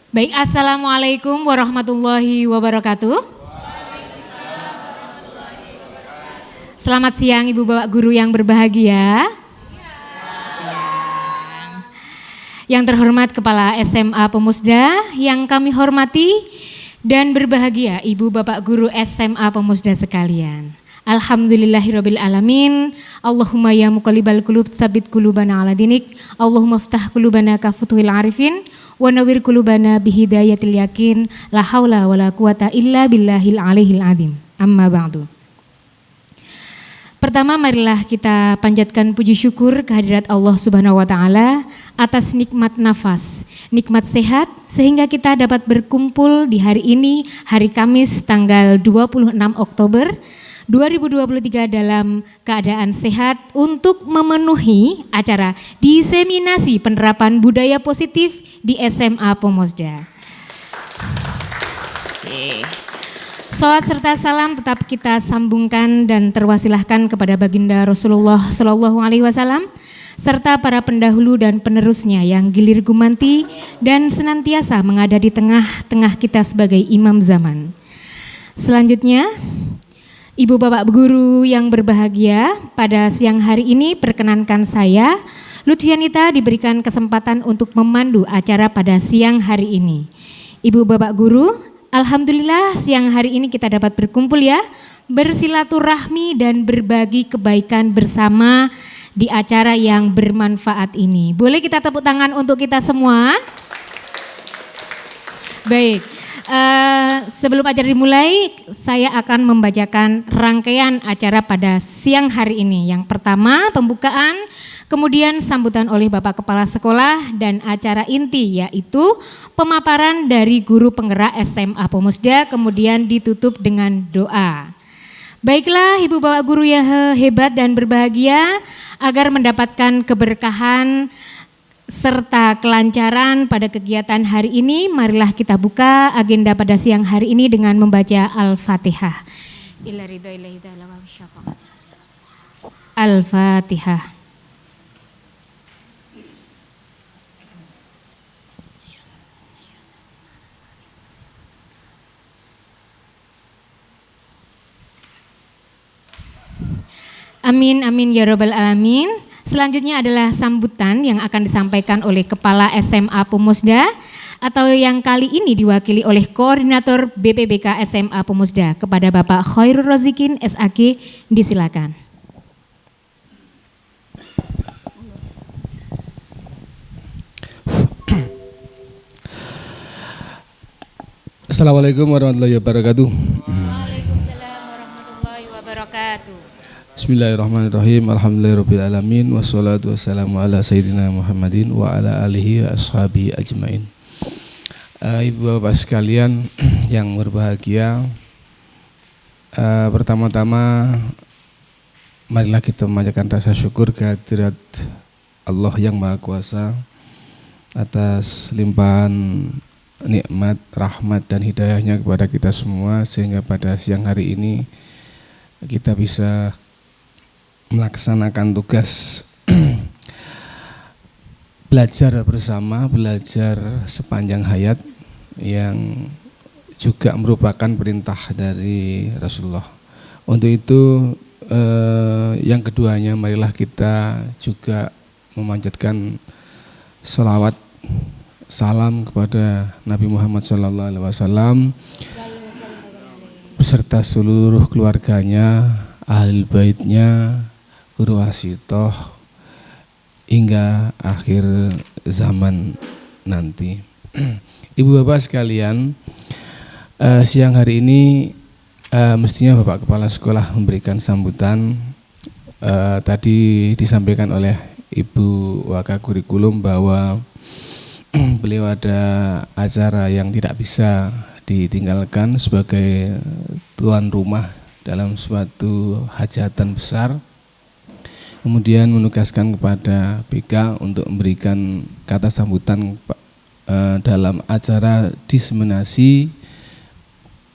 Baik, Assalamualaikum warahmatullahi wabarakatuh. Selamat siang Ibu Bapak Guru yang berbahagia. Yang terhormat Kepala SMA Pemusda yang kami hormati dan berbahagia Ibu Bapak Guru SMA Pemusda sekalian. Alhamdulillahirabbil alamin. Allahumma ya muqallibal qulub tsabit qulubana ala dinik. Allahumma iftah qulubana ka futuhil arifin wa nawwir qulubana bihidayatil yakin. La haula wala quwata illa billahil aliyil azim. Amma ba'du. Pertama, marilah kita panjatkan puji syukur kehadirat Allah Subhanahu wa taala atas nikmat nafas, nikmat sehat sehingga kita dapat berkumpul di hari ini, hari Kamis tanggal 26 Oktober 2023 dalam keadaan sehat untuk memenuhi acara diseminasi penerapan budaya positif di SMA Pemusda. Salawat serta salam tetap kita sambungkan dan terwasilahkan kepada baginda Rasulullah Shallallahu Alaihi Wasallam serta para pendahulu dan penerusnya yang gilir gumanti dan senantiasa mengada di tengah-tengah kita sebagai imam zaman. Selanjutnya, Ibu Bapak Guru yang berbahagia, pada siang hari ini perkenankan saya, Lutfianita, diberikan kesempatan untuk memandu acara pada siang hari ini. Ibu Bapak Guru, alhamdulillah siang hari ini kita dapat berkumpul ya, bersilaturahmi dan berbagi kebaikan bersama di acara yang bermanfaat ini. Boleh kita tepuk tangan untuk kita semua? Baik. Sebelum acara dimulai, saya akan membacakan rangkaian acara pada siang hari ini. Yang pertama, pembukaan, kemudian sambutan oleh Bapak Kepala Sekolah, dan acara inti yaitu pemaparan dari guru penggerak SMA Pemusda, kemudian ditutup dengan doa. Baiklah Ibu Bapak Guru yang hebat dan berbahagia, agar mendapatkan keberkahan serta kelancaran pada kegiatan hari ini, marilah kita buka agenda pada siang hari ini dengan membaca Al-Fatihah. Al-Fatihah. Amin, amin ya rabbal alamin. Selanjutnya adalah sambutan yang akan disampaikan oleh Kepala SMA Pemusda atau yang kali ini diwakili oleh Koordinator BPBK SMA Pemusda kepada Bapak Khairul Rozikin SAG, disilakan. Assalamualaikum warahmatullahi wabarakatuh. Waalaikumsalam warahmatullahi wabarakatuh. Bismillahirrahmanirrahim. Alhamdulillahirabbil alamin wassalatu wassalamu ala sayyidina Muhammadin wa ala alihi wa ashabihi ajmain. Ibu Bapak sekalian yang berbahagia, pertama-tama marilah kita memanjatkan rasa syukur kehadirat Allah yang Maha Kuasa atas limpahan nikmat, rahmat dan hidayahnya kepada kita semua, sehingga pada siang hari ini kita bisa melaksanakan tugas belajar bersama, belajar sepanjang hayat yang juga merupakan perintah dari Rasulullah. Untuk itu yang keduanya, marilah kita juga memanjatkan salawat salam kepada Nabi Muhammad SAW beserta seluruh keluarganya, ahli baitnya, guru wasitoh hingga akhir zaman nanti. Ibu Bapak sekalian, siang hari ini mestinya Bapak Kepala Sekolah memberikan sambutan. Tadi disampaikan oleh Ibu Wakakurikulum bahwa beliau ada acara yang tidak bisa ditinggalkan sebagai tuan rumah dalam suatu hajatan besar. Kemudian menugaskan kepada BK untuk memberikan kata sambutan dalam acara diseminasi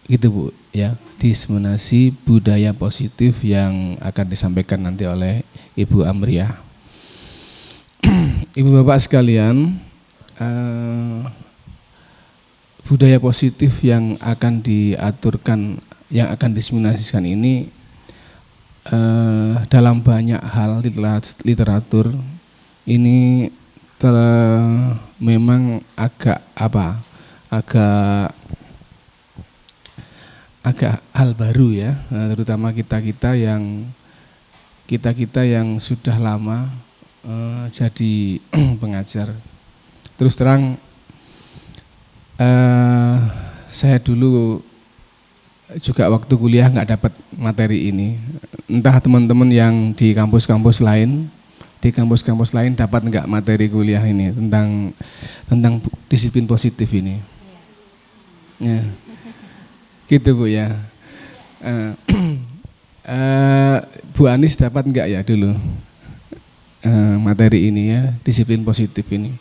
gitu Bu ya, diseminasi budaya positif yang akan disampaikan nanti oleh Ibu Amriah. Ibu Bapak sekalian, budaya positif yang akan diaturkan, yang akan diseminasikan ini dalam banyak hal literatur ini memang agak hal baru ya, terutama kita yang sudah lama jadi pengajar. Terus terang saya dulu juga waktu kuliah nggak dapat materi ini. Entah teman-teman yang di kampus-kampus lain dapat nggak materi kuliah ini tentang disiplin positif ini. Ya. Gitu Bu ya. Bu Anis dapat nggak ya dulu materi ini ya, disiplin positif ini.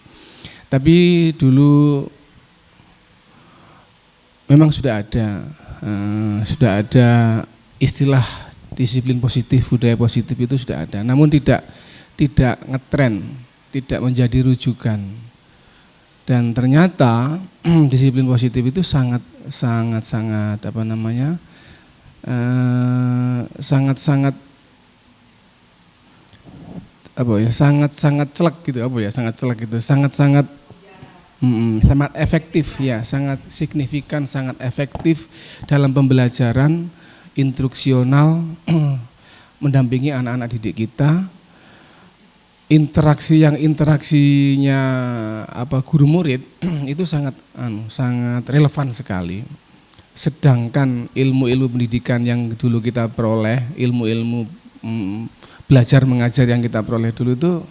Tapi dulu memang sudah ada istilah disiplin positif, budaya positif itu sudah ada. Namun tidak ngetren, tidak menjadi rujukan. Dan ternyata disiplin positif itu sangat sangat efektif ya, sangat signifikan, sangat efektif dalam pembelajaran instruksional mendampingi anak-anak didik kita. Interaksinya guru murid itu sangat relevan sekali. Sedangkan ilmu-ilmu pendidikan yang dulu kita peroleh, ilmu-ilmu belajar mengajar yang kita peroleh dulu itu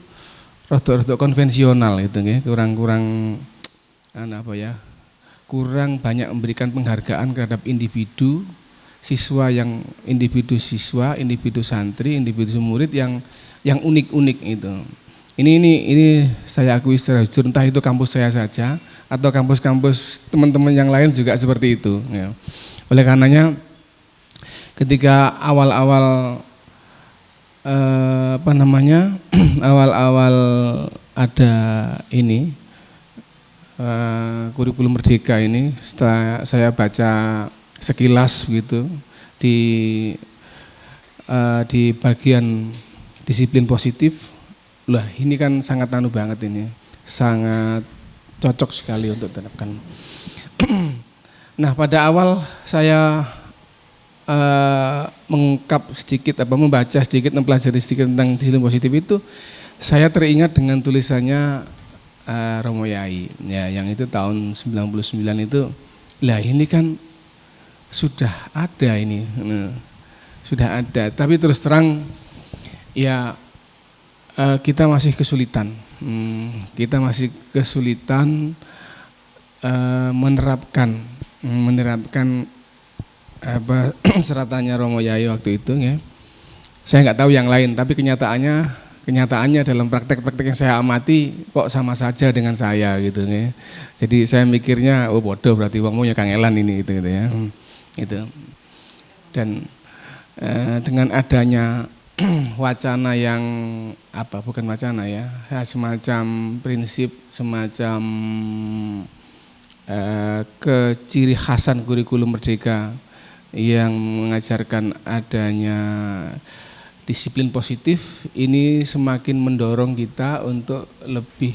rada-rada konvensional itu ya, kurang banyak memberikan penghargaan terhadap individu santri, individu murid yang unik-unik itu. Ini saya akui secara jujur, entah itu kampus saya saja atau kampus-kampus teman-teman yang lain juga seperti itu. Ya. Oleh karenanya ketika awal-awal awal-awal ada ini kurikulum merdeka ini, setelah saya baca sekilas gitu di bagian disiplin positif, lah ini kan sangat banget ini, sangat cocok sekali untuk diterapkan. Nah pada awal saya mengungkap sedikit, membaca sedikit, mempelajari sedikit tentang disiplin positif itu, saya teringat dengan tulisannya Romo Yai, ya, yang itu tahun 99 itu, lah ini kan sudah ada ini, sudah ada, tapi terus terang ya kita masih kesulitan, menerapkan seratannya Romo Yai waktu itu ya. Saya nggak tahu yang lain, tapi kenyataannya dalam praktek-praktek yang saya amati kok sama saja dengan saya gitu ya. Jadi saya mikirnya bodoh berarti wong ya kangelan ini gitu ya. Gitu. Dan dengan adanya wacana yang bukan wacana ya, semacam prinsip, semacam keciri khasan kurikulum merdeka yang mengajarkan adanya disiplin positif, ini semakin mendorong kita untuk lebih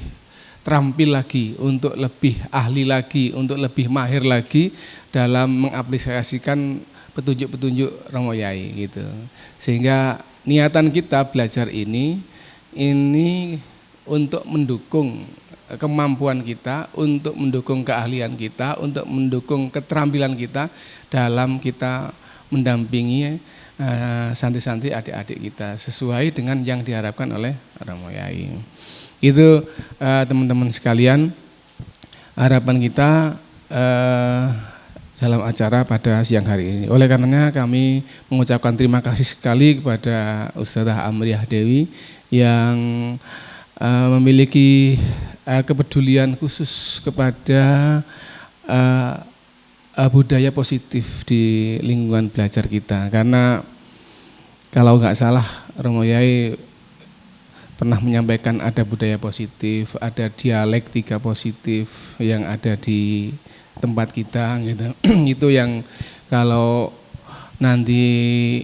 terampil lagi, untuk lebih ahli lagi, untuk lebih mahir lagi dalam mengaplikasikan petunjuk-petunjuk Romo Yai gitu. Sehingga niatan kita belajar ini untuk mendukung kemampuan kita, untuk mendukung keahlian kita, untuk mendukung keterampilan kita dalam kita mendampingi santri-santri adik-adik kita sesuai dengan yang diharapkan oleh Romo Yai. Itu teman-teman sekalian, harapan kita dalam acara pada siang hari ini. Oleh karenanya kami mengucapkan terima kasih sekali kepada Ustazah Amriah Dewi yang memiliki kepedulian khusus kepada budaya positif di lingkungan belajar kita. Karena kalau nggak salah Romo Yai pernah menyampaikan ada budaya positif, ada dialektika positif yang ada di tempat kita gitu. Itu yang kalau nanti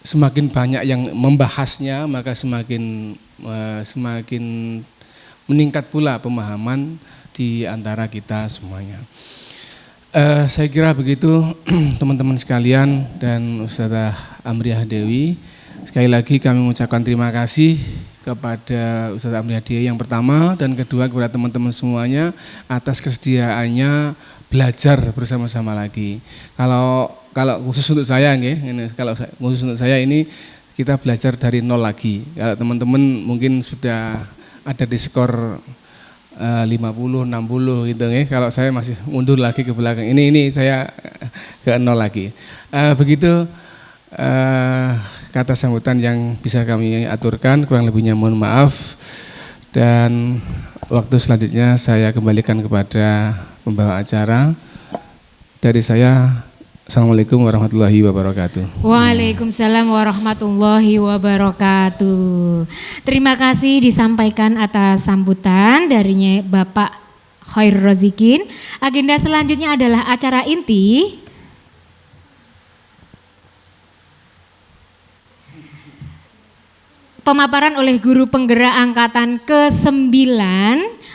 semakin banyak yang membahasnya maka semakin meningkat pula pemahaman di antara kita semuanya. Saya kira begitu teman-teman sekalian dan Ustazah Amriah Dewi. Sekali lagi kami mengucapkan terima kasih kepada Ustazah Amriah Dewi yang pertama dan kedua kepada teman-teman semuanya atas kesediaannya belajar bersama-sama lagi. Kalau khusus untuk saya kalau khusus untuk saya ini kita belajar dari nol lagi. Kalau teman-teman mungkin sudah ada di skor 50, 60 gitu ya. Kalau saya masih mundur lagi ke belakang. Ini saya ke nol lagi. Begitu kata sambutan yang bisa kami aturkan, kurang lebihnya mohon maaf. Dan waktu selanjutnya saya kembalikan kepada pembawa acara. Dari saya, Assalamualaikum warahmatullahi wabarakatuh. Waalaikumsalam warahmatullahi wabarakatuh. Terima kasih disampaikan atas sambutan dari Bapak Khairul Razikin. Agenda selanjutnya adalah acara inti. Pemaparan oleh guru penggerak angkatan ke-9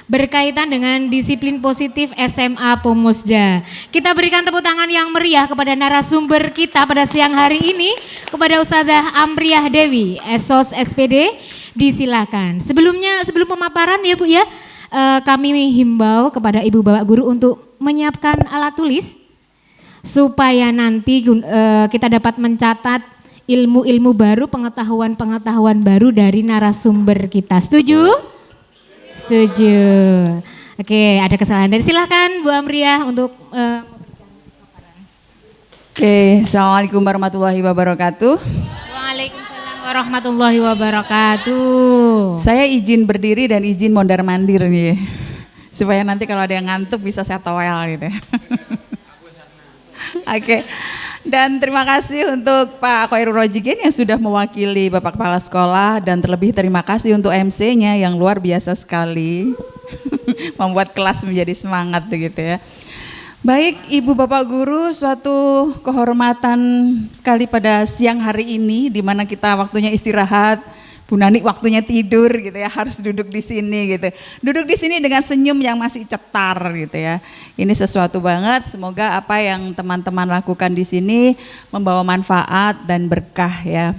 berkaitan dengan disiplin positif SMA Pomosda. Kita berikan tepuk tangan yang meriah kepada narasumber kita pada siang hari ini, kepada Ustazah Amriah Dewi, Esos SPD. Disilakan. Sebelum pemaparan ya Bu ya, kami himbau kepada Ibu Bapak Guru untuk menyiapkan alat tulis supaya nanti kita dapat mencatat ilmu-ilmu baru, pengetahuan-pengetahuan baru dari narasumber kita. Setuju? Setuju. Oke, ada kesalahan. Dan silahkan Bu Amriah untuk Oke, Assalamualaikum warahmatullahi wabarakatuh. Waalaikumsalam warahmatullahi wabarakatuh. Saya izin berdiri dan izin mondar-mandir nih, supaya nanti kalau ada yang ngantuk bisa saya towel gitu ya. Oke. Dan terima kasih untuk Pak Khairul Razikin yang sudah mewakili Bapak Kepala Sekolah, dan terlebih terima kasih untuk MC-nya yang luar biasa sekali membuat kelas menjadi semangat begitu ya. Baik Ibu Bapak Guru, suatu kehormatan sekali pada siang hari ini di mana kita waktunya istirahat. Bu Nani waktunya tidur gitu ya, harus duduk di sini gitu. Duduk di sini dengan senyum yang masih cetar gitu ya. Ini sesuatu banget, semoga apa yang teman-teman lakukan di sini membawa manfaat dan berkah ya.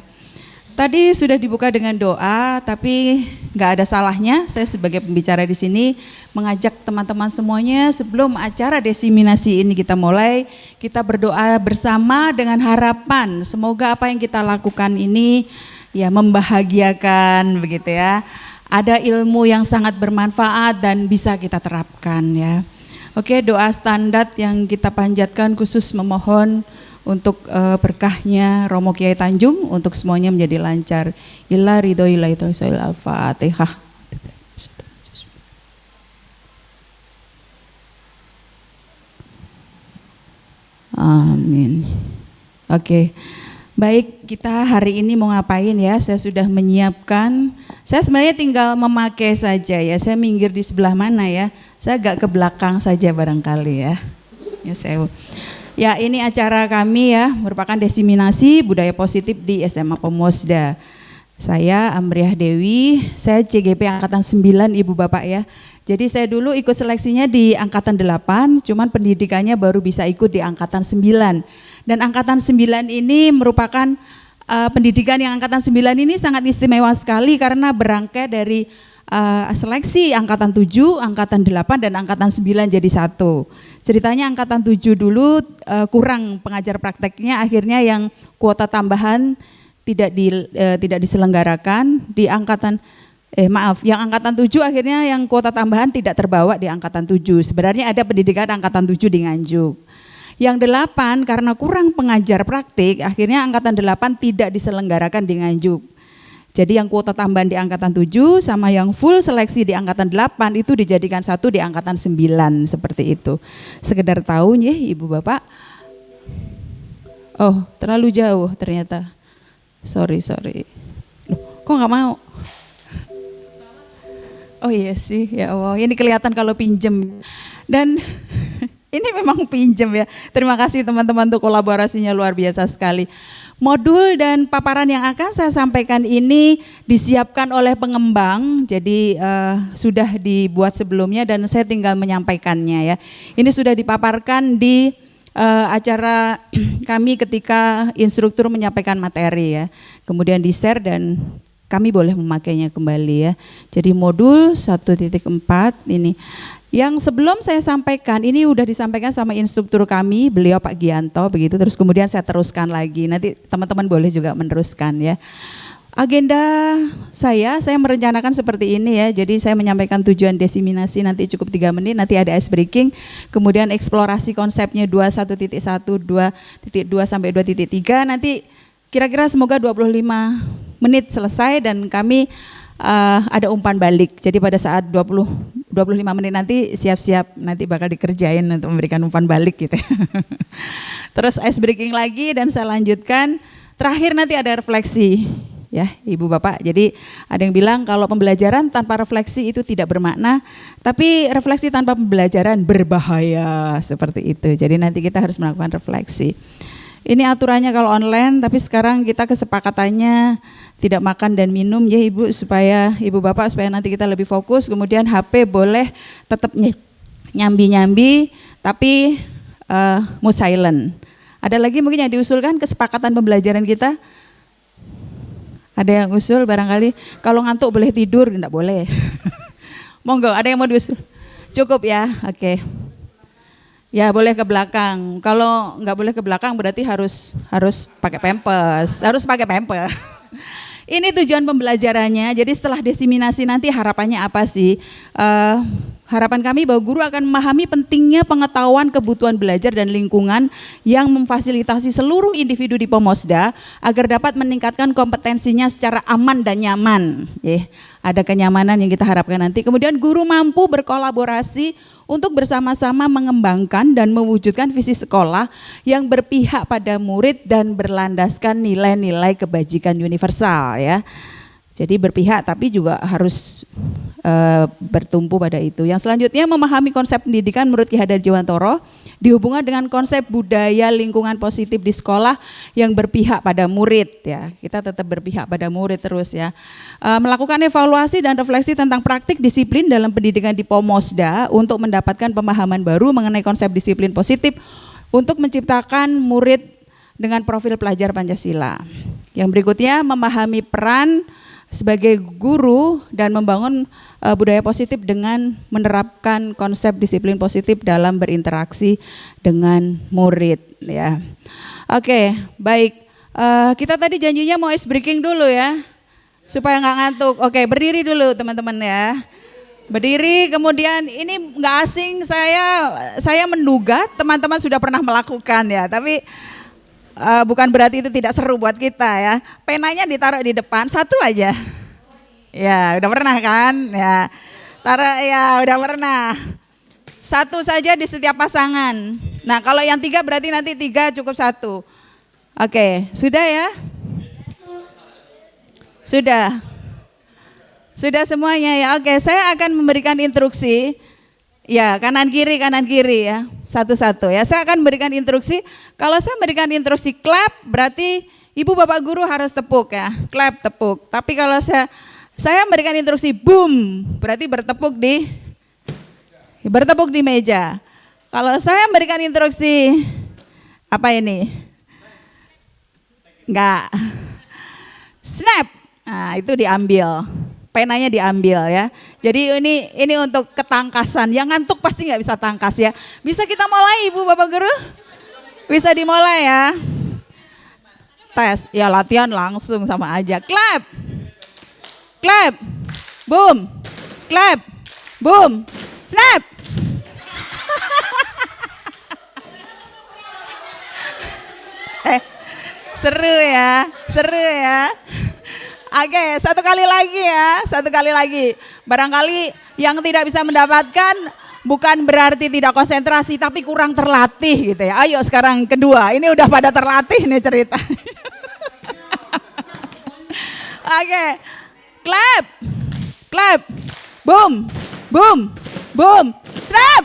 Tadi sudah dibuka dengan doa, tapi nggak ada salahnya saya sebagai pembicara di sini mengajak teman-teman semuanya sebelum acara desiminasi ini kita mulai, kita berdoa bersama dengan harapan semoga apa yang kita lakukan ini ya membahagiakan begitu ya. Ada ilmu yang sangat bermanfaat dan bisa kita terapkan ya. Oke, doa standar yang kita panjatkan khusus memohon untuk berkahnya Romo Kiai Tanjung untuk semuanya menjadi lancar. Illa ridho illa itu Al-Fatihah. Amin. Oke. Baik, kita hari ini mau ngapain ya? Saya sudah menyiapkan. Saya sebenarnya tinggal memakai saja ya. Saya minggir di sebelah mana ya? Saya agak ke belakang saja barangkali ya. Ya, ini acara kami ya, merupakan desiminasi budaya positif di SMA Pomosda. Saya Amriah Dewi, saya CGP angkatan 9 Ibu Bapak ya. Jadi saya dulu ikut seleksinya di angkatan 8, cuman pendidikannya baru bisa ikut di angkatan 9. Dan angkatan 9 ini merupakan pendidikan yang angkatan 9 ini sangat istimewa sekali karena berangkai dari seleksi angkatan 7, angkatan 8 dan angkatan 9 jadi satu. Ceritanya angkatan 7 dulu kurang pengajar prakteknya, akhirnya yang kuota tambahan tidak diselenggarakan di angkatan yang angkatan 7 akhirnya yang kuota tambahan tidak terbawa di angkatan 7. Sebenarnya ada pendidikan angkatan 7 di Nganjuk. Yang 8 karena kurang pengajar praktik, akhirnya angkatan 8 tidak diselenggarakan di Nganjuk. Jadi yang kuota tambahan di angkatan 7 sama yang full seleksi di angkatan 8 itu dijadikan satu di angkatan 9 seperti itu. Sekedar tahu ya Ibu Bapak. Oh, terlalu jauh ternyata. Sorry. Loh, kok nggak mau? Oh iya sih, ya Allah. Ini kelihatan kalau pinjem. Dan Ini memang pinjem ya. Terima kasih teman-teman untuk kolaborasinya luar biasa sekali. Modul dan paparan yang akan saya sampaikan ini disiapkan oleh pengembang, jadi sudah dibuat sebelumnya dan saya tinggal menyampaikannya ya. Ini sudah dipaparkan di acara kami ketika instruktur menyampaikan materi ya. Kemudian di-share dan kami boleh memakainya kembali ya. Jadi modul 1.4 ini. Yang sebelum saya sampaikan, ini udah disampaikan sama instruktur kami, beliau Pak Gianto begitu, terus kemudian saya teruskan lagi, nanti teman-teman boleh juga meneruskan ya. Agenda saya merencanakan seperti ini ya, jadi saya menyampaikan tujuan diseminasi nanti cukup 3 menit, nanti ada ice breaking, kemudian eksplorasi konsepnya 21.1, 2.2 sampai 2.3, nanti kira-kira semoga 25 menit selesai dan kami ada umpan balik. Jadi pada saat 25 menit nanti siap-siap nanti bakal dikerjain untuk memberikan umpan balik gitu. Terus ice breaking lagi dan saya lanjutkan. Terakhir nanti ada refleksi ya Ibu Bapak. Jadi ada yang bilang kalau pembelajaran tanpa refleksi itu tidak bermakna, tapi refleksi tanpa pembelajaran berbahaya seperti itu. Jadi nanti kita harus melakukan refleksi. Ini aturannya kalau online, tapi sekarang kita kesepakatannya tidak makan dan minum ya Ibu, supaya Ibu Bapak supaya nanti kita lebih fokus. Kemudian HP boleh tetap nyambi-nyambi, tapi mood silent. Ada lagi mungkin yang diusulkan kesepakatan pembelajaran kita? Ada yang usul barangkali, kalau ngantuk boleh tidur, enggak boleh. Monggo, ada yang mau diusul? Cukup ya, oke. Ya boleh ke belakang. Kalau nggak boleh ke belakang berarti harus pakai pampers, harus pakai pampers. Ini tujuan pembelajarannya. Jadi setelah diseminasi nanti harapannya apa sih? Harapan kami bahwa guru akan memahami pentingnya pengetahuan kebutuhan belajar dan lingkungan yang memfasilitasi seluruh individu di Pomosda agar dapat meningkatkan kompetensinya secara aman dan nyaman. Ada kenyamanan yang kita harapkan nanti. Kemudian guru mampu berkolaborasi untuk bersama-sama mengembangkan dan mewujudkan visi sekolah yang berpihak pada murid dan berlandaskan nilai-nilai kebajikan universal ya. Jadi berpihak tapi juga harus bertumpu pada itu. Yang selanjutnya memahami konsep pendidikan menurut Ki Hadarjiwantoro dihubungkan dengan konsep budaya lingkungan positif di sekolah yang berpihak pada murid ya. Kita tetap berpihak pada murid terus ya. Melakukan evaluasi dan refleksi tentang praktik disiplin dalam pendidikan di Pomosda untuk mendapatkan pemahaman baru mengenai konsep disiplin positif untuk menciptakan murid dengan profil pelajar Pancasila. Yang berikutnya memahami peran sebagai guru dan membangun budaya positif dengan menerapkan konsep disiplin positif dalam berinteraksi dengan murid ya. Oke, baik. Kita tadi janjinya mau ice breaking dulu ya, supaya nggak ngantuk. Oke, berdiri dulu teman-teman ya. Berdiri, kemudian ini nggak asing, saya menduga teman-teman sudah pernah melakukan ya, tapi bukan berarti itu tidak seru buat kita ya. Penanya ditaruh di depan, satu aja. Ya, udah pernah kan? Ya, taruh ya, udah pernah. Satu saja di setiap pasangan. Nah, kalau yang 3 berarti nanti 3 cukup 1. Oke, sudah ya? Sudah semuanya ya. Oke, saya akan memberikan instruksi. Ya, kanan kiri ya, satu-satu ya. Saya akan memberikan instruksi. Kalau saya memberikan instruksi clap, berarti ibu bapak guru harus tepuk ya, clap tepuk. Tapi kalau saya memberikan instruksi boom, berarti bertepuk di meja. Kalau saya memberikan instruksi apa ini? Enggak. Snap, nah itu diambil. Penanya diambil ya. Jadi ini untuk ketangkasan. Yang ngantuk pasti nggak bisa tangkas ya. Bisa kita mulai ibu bapak guru? Bisa dimulai ya. Tes, ya latihan langsung sama aja. Clap, clap, boom, clap, boom, snap. Seru ya. Oke, satu kali lagi. Barangkali yang tidak bisa mendapatkan bukan berarti tidak konsentrasi, tapi kurang terlatih gitu ya. Ayo sekarang kedua, ini udah pada terlatih nih cerita. Oke, clap, clap, boom, boom, boom, snap.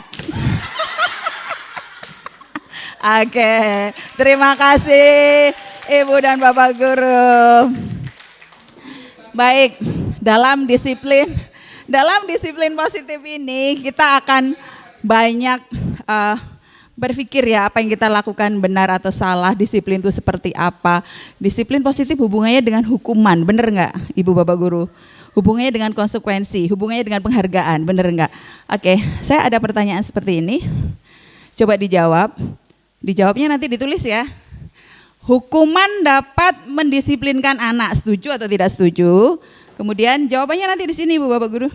Oke, terima kasih Ibu dan Bapak Guru. Baik, dalam disiplin positif ini kita akan banyak berpikir ya apa yang kita lakukan benar atau salah, disiplin itu seperti apa. Disiplin positif hubungannya dengan hukuman, benar nggak Ibu Bapak Guru? Hubungannya dengan konsekuensi, hubungannya dengan penghargaan, benar nggak? Oke, saya ada pertanyaan seperti ini, coba dijawab. Dijawabnya nanti ditulis ya. Hukuman dapat mendisiplinkan anak, setuju atau tidak setuju? Kemudian jawabannya nanti di sini Ibu Bapak Guru.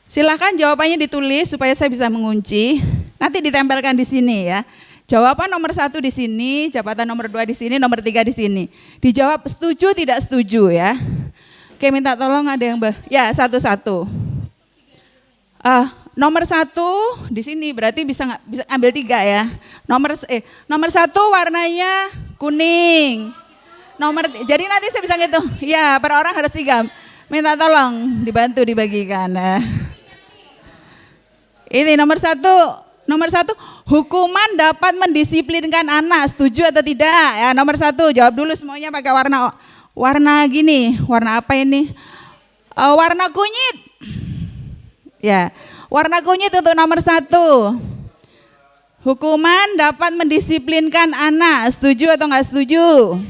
Silakan jawabannya ditulis supaya saya bisa mengunci. Nanti ditempelkan di sini ya. Jawaban nomor 1 di sini, jawaban nomor 2 di sini, nomor 3 di sini. Dijawab setuju tidak setuju ya. Oke, minta tolong ada yang ya satu-satu. Nomor 1 di sini berarti bisa ambil 3 ya. Nomor 1 warnanya kuning. Jadi nanti saya bisa ngitung. Ya, per orang harus 3. Minta tolong dibantu dibagikan. Ini nomor 1, hukuman dapat mendisiplinkan anak, setuju atau tidak? Ya, nomor 1 jawab dulu semuanya pakai warna gini. Warna apa ini? Warna kunyit. Ya. Warna kunyit untuk nomor 1. Hukuman dapat mendisiplinkan anak, setuju atau enggak setuju?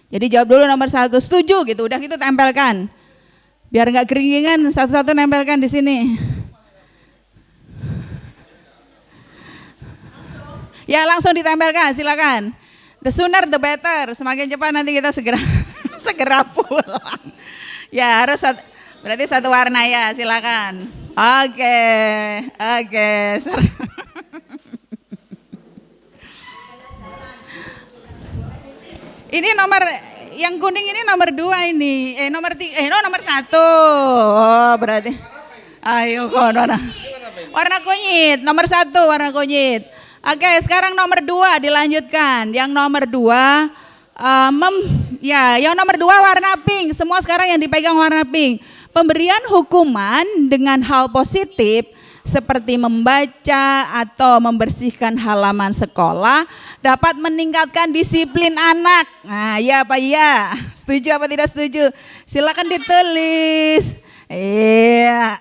Jadi jawab dulu nomor 1, setuju gitu, udah gitu tempelkan. Biar enggak keringingan, satu-satu nempelkan di sini. Ya langsung ditempelkan, silakan. The sooner the better, semakin cepat nanti kita segera pulang. Ya harus berarti satu warna ya, silakan. Oke. Ini nomor yang kuning ini nomor 2 ini. Nomor 1. Oh, berarti. Ayo warna kunyit, nomor 1 warna kunyit. Oke, sekarang nomor 2 dilanjutkan. Yang nomor 2 yang nomor 2 warna pink. Semua sekarang yang dipegang warna pink. Pemberian hukuman dengan hal positif seperti membaca atau membersihkan halaman sekolah dapat meningkatkan disiplin anak. Nah, ya apa iya? Setuju apa tidak setuju? Silakan ditulis. Iya.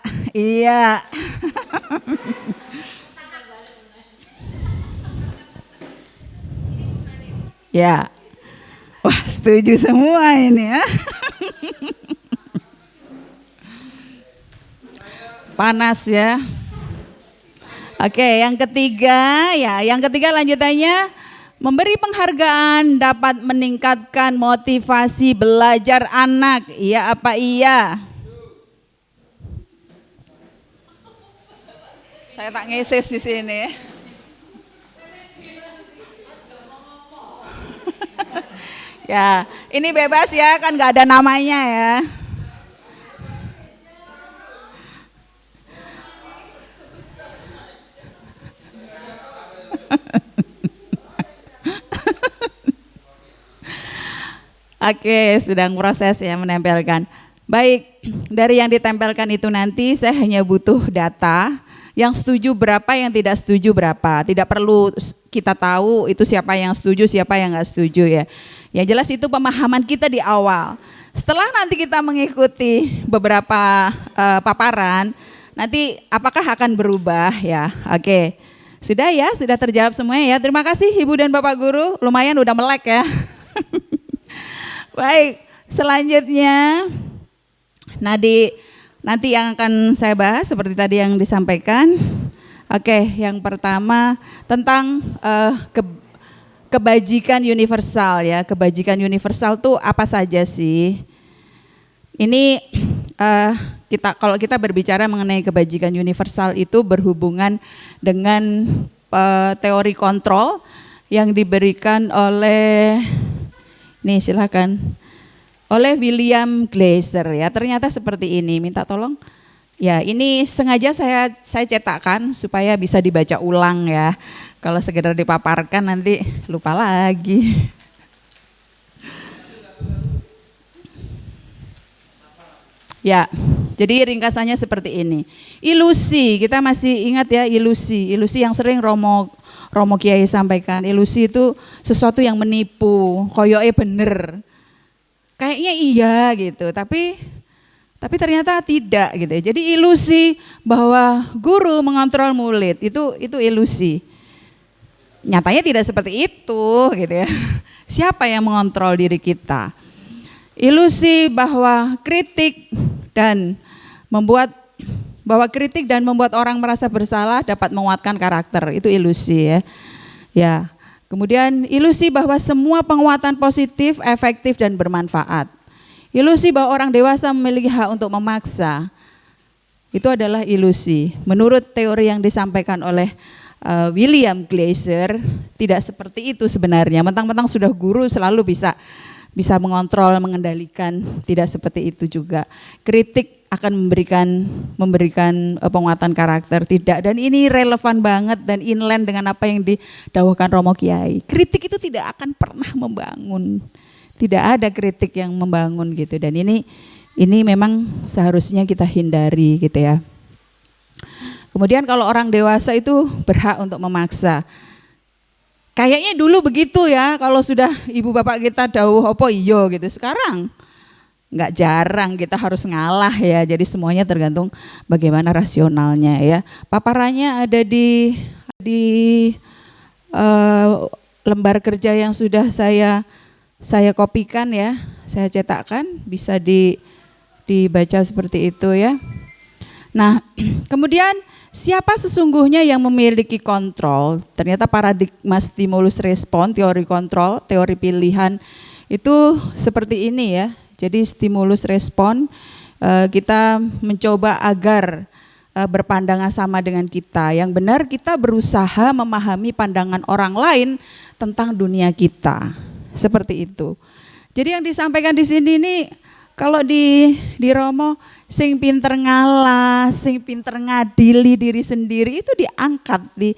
Ya. Wah, setuju semua ini ya. Panas ya. Oke, yang ketiga lanjutannya, memberi penghargaan dapat meningkatkan motivasi belajar anak. Iya apa iya? Saya tak ngeses di sini. Ya, ini bebas ya, kan nggak ada namanya ya. Oke, sedang proses ya menempelkan. Baik, dari yang ditempelkan itu nanti saya hanya butuh data. Yang setuju berapa, yang tidak setuju berapa. Tidak perlu kita tahu itu siapa yang setuju, siapa yang nggak setuju ya. Yang jelas itu pemahaman kita di awal. Setelah nanti kita mengikuti beberapa paparan, nanti apakah akan berubah ya? Oke, sudah ya, sudah terjawab semuanya ya. Terima kasih Ibu dan Bapak Guru, lumayan udah melek ya. Baik, selanjutnya nanti yang akan saya bahas seperti tadi yang disampaikan. Oke, yang pertama tentang kebajikan universal ya. Kebajikan universal tuh apa saja sih? Ini kalau kita berbicara mengenai kebajikan universal itu berhubungan dengan teori kontrol yang diberikan oleh oleh William Glasser ya. Ternyata seperti ini. Minta tolong. Ya, ini sengaja saya cetakkan supaya bisa dibaca ulang ya. Kalau sekedar dipaparkan nanti lupa lagi. Ya, jadi ringkasannya seperti ini. Ilusi, kita masih ingat ya ilusi. Ilusi yang sering Romo Kiai sampaikan. Ilusi itu sesuatu yang menipu, koyoke bener. Kayaknya iya gitu, tapi ternyata tidak gitu ya. Jadi ilusi bahwa guru mengontrol murid itu ilusi. Nyatanya tidak seperti itu gitu ya. Siapa yang mengontrol diri kita? Ilusi bahwa kritik dan membuat orang merasa bersalah dapat menguatkan karakter, itu ilusi ya. Ya. Kemudian ilusi bahwa semua penguatan positif, efektif dan bermanfaat. Ilusi bahwa orang dewasa memiliki hak untuk memaksa. Itu adalah ilusi. Menurut teori yang disampaikan oleh William Glasser, tidak seperti itu sebenarnya. Mentang-mentang sudah guru selalu bisa mengontrol, mengendalikan, tidak seperti itu juga. Kritik akan memberikan penguatan karakter, tidak. Dan ini relevan banget dan inline dengan apa yang didawahkan Romo Kiai. Kritik itu tidak akan pernah membangun. Tidak ada kritik yang membangun gitu. Dan ini memang seharusnya kita hindari gitu ya. Kemudian kalau orang dewasa itu berhak untuk memaksa. Kayaknya dulu begitu ya, kalau sudah ibu bapak kita dawuh apa iyo gitu. Sekarang nggak jarang kita harus ngalah ya, jadi semuanya tergantung bagaimana rasionalnya ya. Paparannya ada di lembar kerja yang sudah saya kopikan ya, saya cetakkan, bisa dibaca seperti itu ya. Nah, kemudian siapa sesungguhnya yang memiliki kontrol? Ternyata paradigma stimulus respon, teori kontrol, teori pilihan itu seperti ini ya. Jadi stimulus respon, kita mencoba agar berpandangan sama dengan kita. Yang benar kita berusaha memahami pandangan orang lain tentang dunia kita. Seperti itu. Jadi yang disampaikan di sini nih, kalau di Romo, sing pinter ngalah, sing pinter ngadili diri sendiri itu diangkat di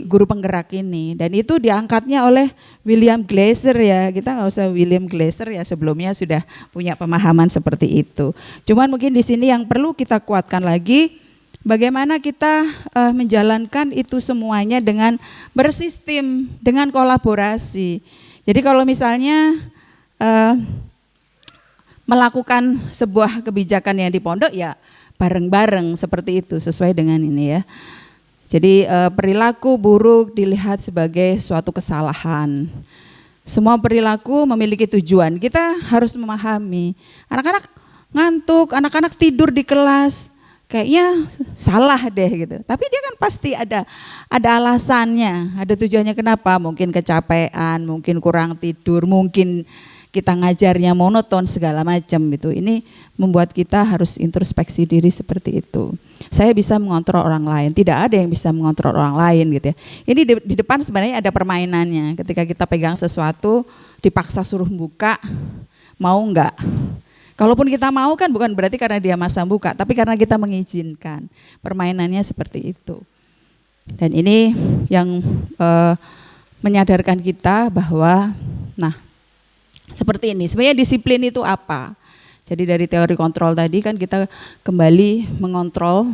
guru penggerak ini, dan itu diangkatnya oleh William Glasser ya. Kita nggak usah William Glasser ya, sebelumnya sudah punya pemahaman seperti itu. Cuman mungkin di sini yang perlu kita kuatkan lagi, bagaimana kita menjalankan itu semuanya dengan bersistem, dengan kolaborasi. Jadi kalau misalnya melakukan sebuah kebijakan yang di pondok ya bareng-bareng seperti itu, sesuai dengan ini ya. Jadi perilaku buruk dilihat sebagai suatu kesalahan. Semua perilaku memiliki tujuan. Kita harus memahami. Anak-anak ngantuk, anak-anak tidur di kelas, kayaknya salah deh gitu. Tapi dia kan pasti ada alasannya, ada tujuannya kenapa. Mungkin kecapean, mungkin kurang tidur, mungkin kita ngajarnya monoton segala macam itu. Ini membuat kita harus introspeksi diri seperti itu. Saya bisa mengontrol orang lain, tidak ada yang bisa mengontrol orang lain gitu ya. Ini di depan sebenarnya ada permainannya. Ketika kita pegang sesuatu, dipaksa suruh buka, mau enggak? Kalaupun kita mau kan bukan berarti karena dia maksa buka, tapi karena kita mengizinkan. Permainannya seperti itu. Dan ini yang menyadarkan kita bahwa, nah, seperti ini, sebenarnya disiplin itu apa? Jadi dari teori kontrol tadi kan kita kembali mengontrol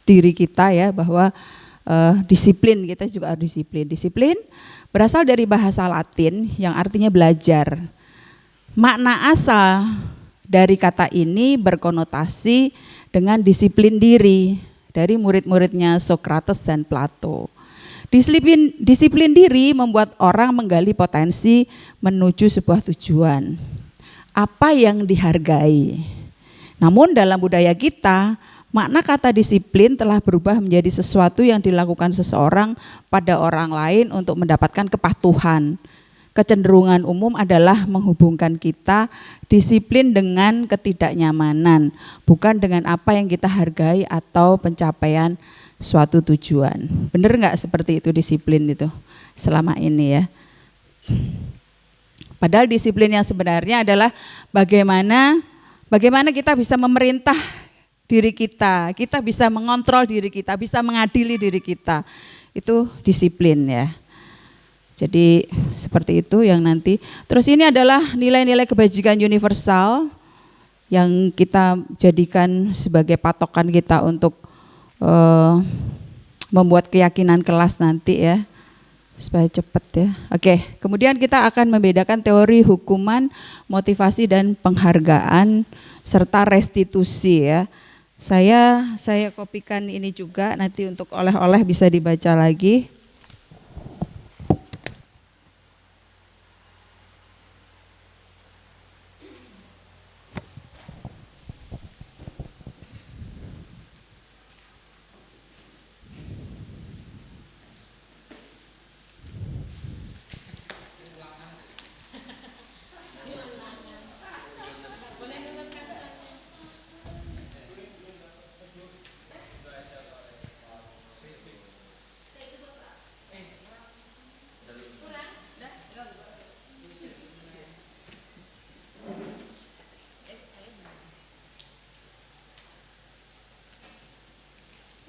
diri kita ya, bahwa disiplin, kita juga harus disiplin. Disiplin berasal dari bahasa Latin yang artinya belajar. Makna asal dari kata ini berkonotasi dengan disiplin diri dari murid-muridnya Socrates dan Plato. Disiplin diri membuat orang menggali potensi menuju sebuah tujuan. Apa yang dihargai. Namun dalam budaya kita, makna kata disiplin telah berubah menjadi sesuatu yang dilakukan seseorang pada orang lain untuk mendapatkan kepatuhan. Kecenderungan umum adalah menghubungkan kita disiplin dengan ketidaknyamanan, bukan dengan apa yang kita hargai atau pencapaian suatu tujuan. Benar nggak seperti itu disiplin itu selama ini ya? Padahal disiplin yang sebenarnya adalah bagaimana kita bisa memerintah diri kita bisa mengontrol diri kita, bisa mengadili diri kita. Itu disiplin ya. Jadi seperti itu yang nanti. Terus ini adalah nilai-nilai kebajikan universal yang kita jadikan sebagai patokan kita untuk membuat keyakinan kelas nanti ya, supaya cepat ya. Oke, kemudian kita akan membedakan teori hukuman, motivasi dan penghargaan serta restitusi ya. Saya kopikan ini juga, nanti untuk oleh-oleh bisa dibaca lagi.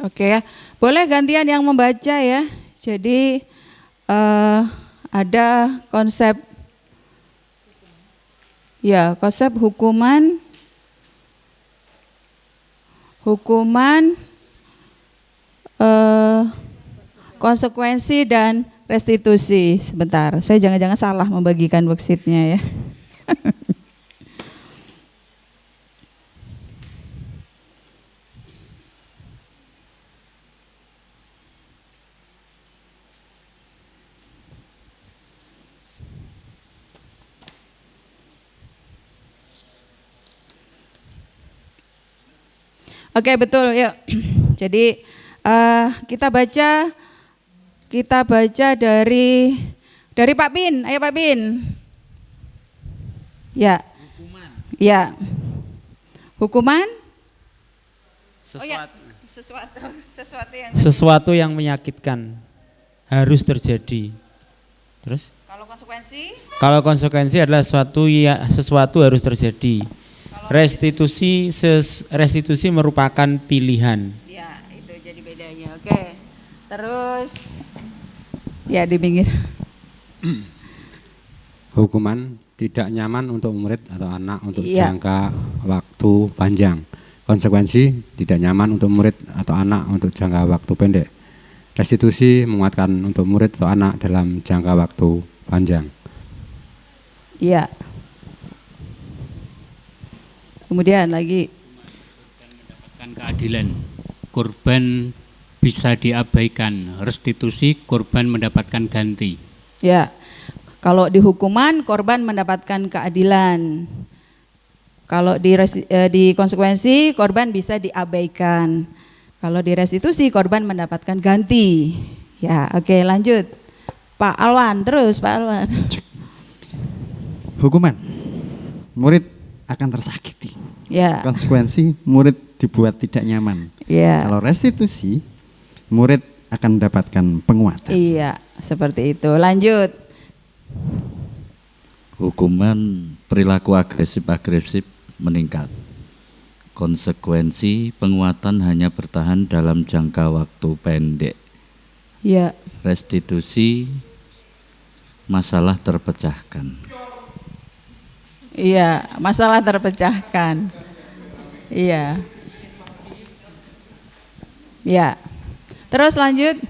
Oke ya, boleh gantian yang membaca ya. Jadi ada konsep ya, konsep hukuman, konsekuensi dan restitusi. Sebentar, saya jangan-jangan salah membagikan worksheetnya ya. Oke, betul ya. Jadi kita baca dari Pak Bin. Ayo Pak Bin. Ya. Hukuman. Ya. Hukuman? Sesuatu yang menyakitkan harus terjadi. Terus? Kalau konsekuensi? Kalau konsekuensi adalah sesuatu harus terjadi. Restitusi merupakan pilihan. Ya, itu jadi bedanya. Oke. Terus ya di pinggir. Hukuman tidak nyaman untuk murid atau anak untuk jangka waktu panjang. Konsekuensi tidak nyaman untuk murid atau anak untuk jangka waktu pendek. Restitusi menguatkan untuk murid atau anak dalam jangka waktu panjang. Iya. Kemudian lagi mendapatkan keadilan, korban bisa diabaikan, restitusi korban mendapatkan ganti. Ya, kalau di hukuman korban mendapatkan keadilan, kalau di konsekuensi korban bisa diabaikan, kalau di restitusi korban mendapatkan ganti. Ya, oke, lanjut Pak Alwan, terus Pak Alwan. Hukuman, murid akan tersakiti. Ya. Konsekuensi murid dibuat tidak nyaman. Ya. Kalau restitusi murid akan mendapatkan penguatan. Iya, seperti itu. Lanjut. Hukuman perilaku agresif meningkat. Konsekuensi penguatan hanya bertahan dalam jangka waktu pendek. Ya. Restitusi masalah terpecahkan. Iya, masalah terpecahkan. Iya. Ya. Terus lanjut.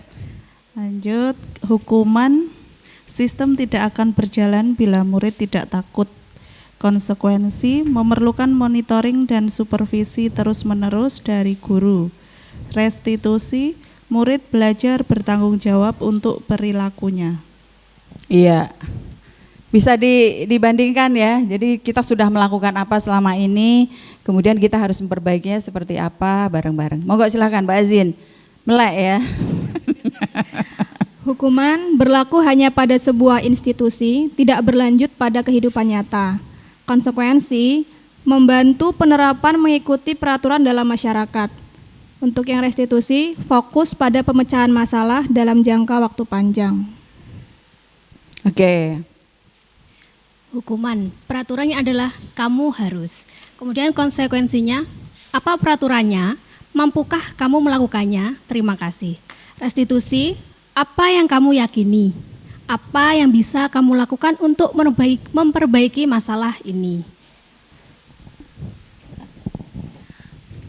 Lanjut, hukuman sistem tidak akan berjalan bila murid tidak takut. Konsekuensi memerlukan monitoring dan supervisi terus-menerus dari guru. Restitusi, murid belajar bertanggung jawab untuk perilakunya. Iya. Bisa dibandingkan ya, jadi kita sudah melakukan apa selama ini, kemudian kita harus memperbaikinya seperti apa bareng-bareng. Monggo silakan Mbak Azin, melek ya. Hukuman berlaku hanya pada sebuah institusi, tidak berlanjut pada kehidupan nyata. Konsekuensi, membantu penerapan mengikuti peraturan dalam masyarakat. Untuk yang restitusi, fokus pada pemecahan masalah dalam jangka waktu panjang. Oke. Hukuman, peraturannya adalah kamu harus. Kemudian konsekuensinya, apa peraturannya? Mampukah kamu melakukannya? Terima kasih. Restitusi, apa yang kamu yakini? Apa yang bisa kamu lakukan untuk memperbaiki masalah ini?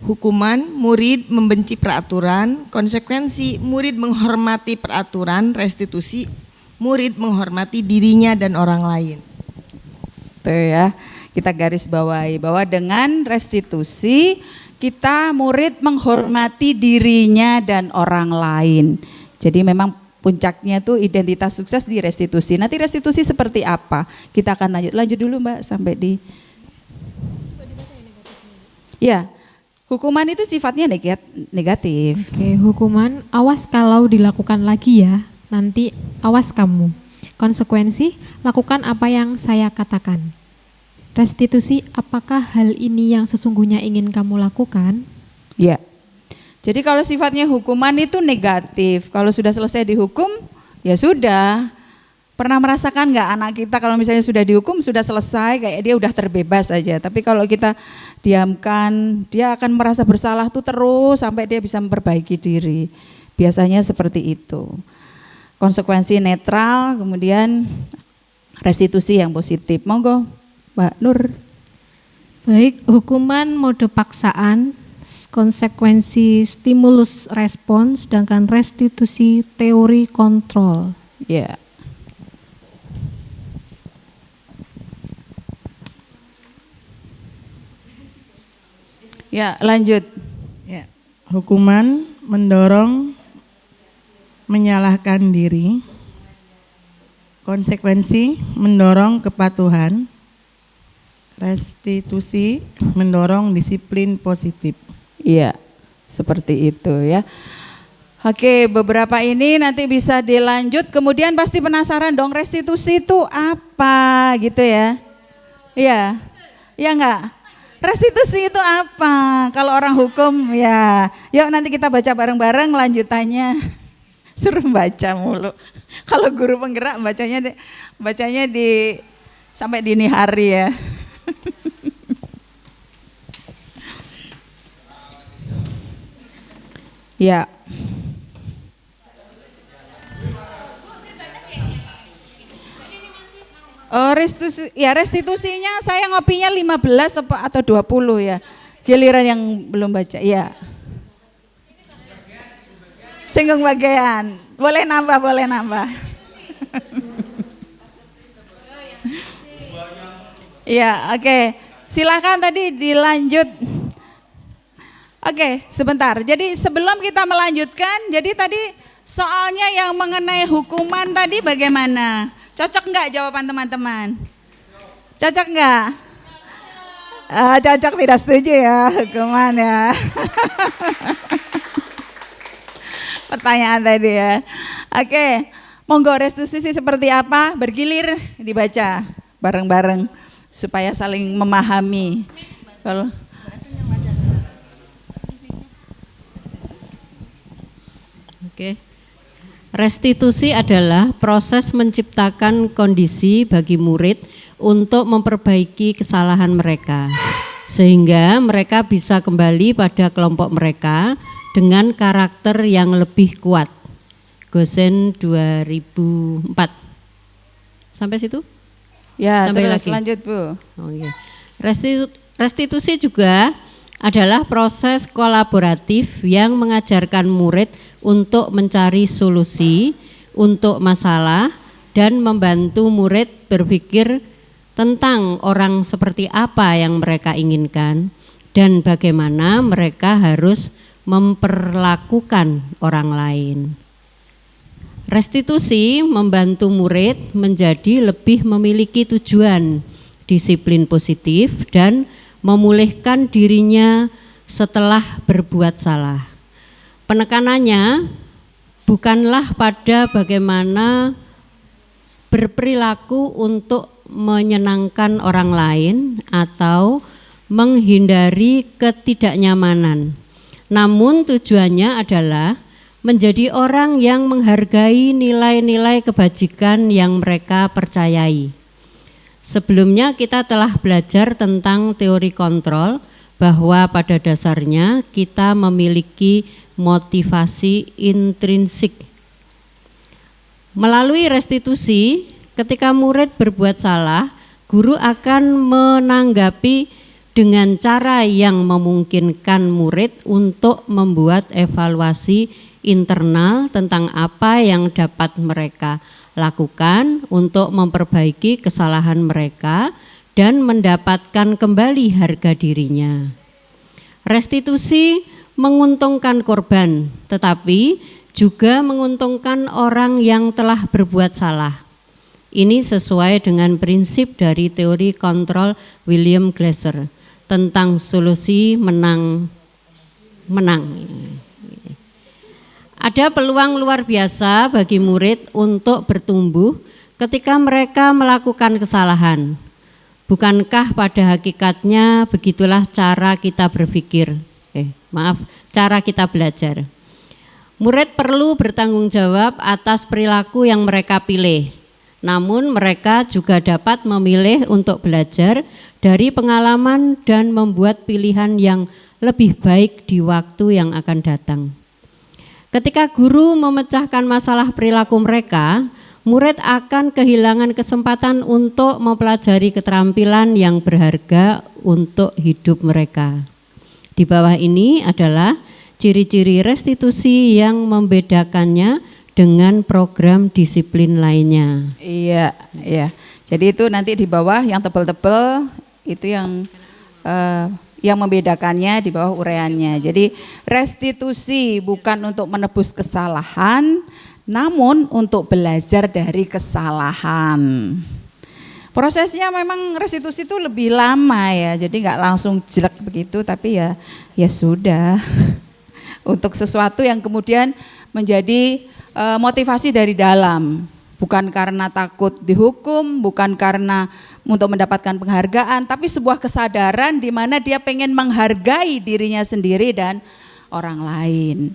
Hukuman, murid membenci peraturan. Konsekuensi, murid menghormati peraturan. Restitusi, murid menghormati dirinya dan orang lain. Tuh ya, kita garis bawahi bahwa dengan restitusi kita murid menghormati dirinya dan orang lain. Jadi memang puncaknya tuh identitas sukses di restitusi. Nanti restitusi seperti apa? Kita akan lanjut dulu Mbak sampai di. Ya, hukuman itu sifatnya negatif. Oke, hukuman awas kalau dilakukan lagi ya, nanti awas kamu. Konsekuensi, lakukan apa yang saya katakan. Restitusi, apakah hal ini yang sesungguhnya ingin kamu lakukan? Ya. Jadi kalau sifatnya hukuman itu negatif, kalau sudah selesai dihukum, ya sudah. Pernah merasakan nggak anak kita kalau misalnya sudah dihukum, sudah selesai, kayak dia udah terbebas aja. Tapi kalau kita diamkan, dia akan merasa bersalah tuh terus sampai dia bisa memperbaiki diri. Biasanya seperti itu. Konsekuensi netral, kemudian restitusi yang positif. Monggo Mbak Nur. Baik, hukuman mode paksaan, konsekuensi stimulus respons, sedangkan restitusi teori kontrol. Ya. Ya, lanjut. Ya, hukuman mendorong menyalahkan diri. Konsekuensi mendorong kepatuhan. Restitusi mendorong disiplin positif. Iya, seperti itu ya. Oke, beberapa ini nanti bisa dilanjut. Kemudian pasti penasaran dong, restitusi itu apa gitu ya? Iya, ya enggak? Restitusi itu apa? Kalau orang hukum ya, yuk nanti kita baca bareng-bareng lanjutannya. Suruh baca mulu. Kalau guru penggerak bacanya di sampai dini hari ya. Ya. Oh, restitusinya saya ngopinya 15 atau 20 ya. Giliran yang belum baca. Ya. Singgung bagian. Boleh nambah. Ya, oke. Silakan tadi dilanjut. Oke, sebentar. Jadi sebelum kita melanjutkan, jadi tadi soalnya yang mengenai hukuman tadi bagaimana? Cocok enggak jawaban teman-teman? Cocok enggak? Cocok, tidak setuju ya hukuman ya. Pertanyaan tadi ya. Oke, monggo restitusi seperti apa? Bergilir dibaca bareng-bareng supaya saling memahami. Kalau Oke. Restitusi adalah proses menciptakan kondisi bagi murid untuk memperbaiki kesalahan mereka, sehingga mereka bisa kembali pada kelompok mereka dengan karakter yang lebih kuat. Gosen 2004. Sampai situ? Ya, sampai terus lagi. Lanjut Bu. Oh, iya. Restitusi juga adalah proses kolaboratif yang mengajarkan murid untuk mencari solusi untuk masalah dan membantu murid berpikir tentang orang seperti apa yang mereka inginkan dan bagaimana mereka harus memperlakukan orang lain. Restitusi membantu murid menjadi lebih memiliki tujuan, disiplin positif, dan memulihkan dirinya setelah berbuat salah. Penekanannya bukanlah pada bagaimana berperilaku untuk menyenangkan orang lain atau menghindari ketidaknyamanan. Namun tujuannya adalah menjadi orang yang menghargai nilai-nilai kebajikan yang mereka percayai. Sebelumnya kita telah belajar tentang teori kontrol, bahwa pada dasarnya kita memiliki motivasi intrinsik. Melalui restitusi, ketika murid berbuat salah, guru akan menanggapi dengan cara yang memungkinkan murid untuk membuat evaluasi internal tentang apa yang dapat mereka lakukan untuk memperbaiki kesalahan mereka dan mendapatkan kembali harga dirinya. Restitusi menguntungkan korban, tetapi juga menguntungkan orang yang telah berbuat salah. Ini sesuai dengan prinsip dari teori kontrol William Glasser tentang solusi menang-menang. Ada peluang luar biasa bagi murid untuk bertumbuh ketika mereka melakukan kesalahan. Bukankah pada hakikatnya begitulah cara kita berpikir? Cara kita belajar. Murid perlu bertanggung jawab atas perilaku yang mereka pilih. Namun mereka juga dapat memilih untuk belajar dari pengalaman dan membuat pilihan yang lebih baik di waktu yang akan datang. Ketika guru memecahkan masalah perilaku mereka, murid akan kehilangan kesempatan untuk mempelajari keterampilan yang berharga untuk hidup mereka. Di bawah ini adalah ciri-ciri restitusi yang membedakannya dengan program disiplin lainnya. Iya, iya. Jadi itu nanti di bawah yang tebel-tebel itu yang membedakannya di bawah uraiannya. Jadi restitusi bukan untuk menebus kesalahan, namun untuk belajar dari kesalahan. Prosesnya memang restitusi itu lebih lama ya, jadi nggak langsung jelek begitu, tapi ya sudah. Untuk sesuatu yang kemudian menjadi motivasi dari dalam, bukan karena takut dihukum, bukan karena untuk mendapatkan penghargaan, tapi sebuah kesadaran di mana dia pengen menghargai dirinya sendiri dan orang lain.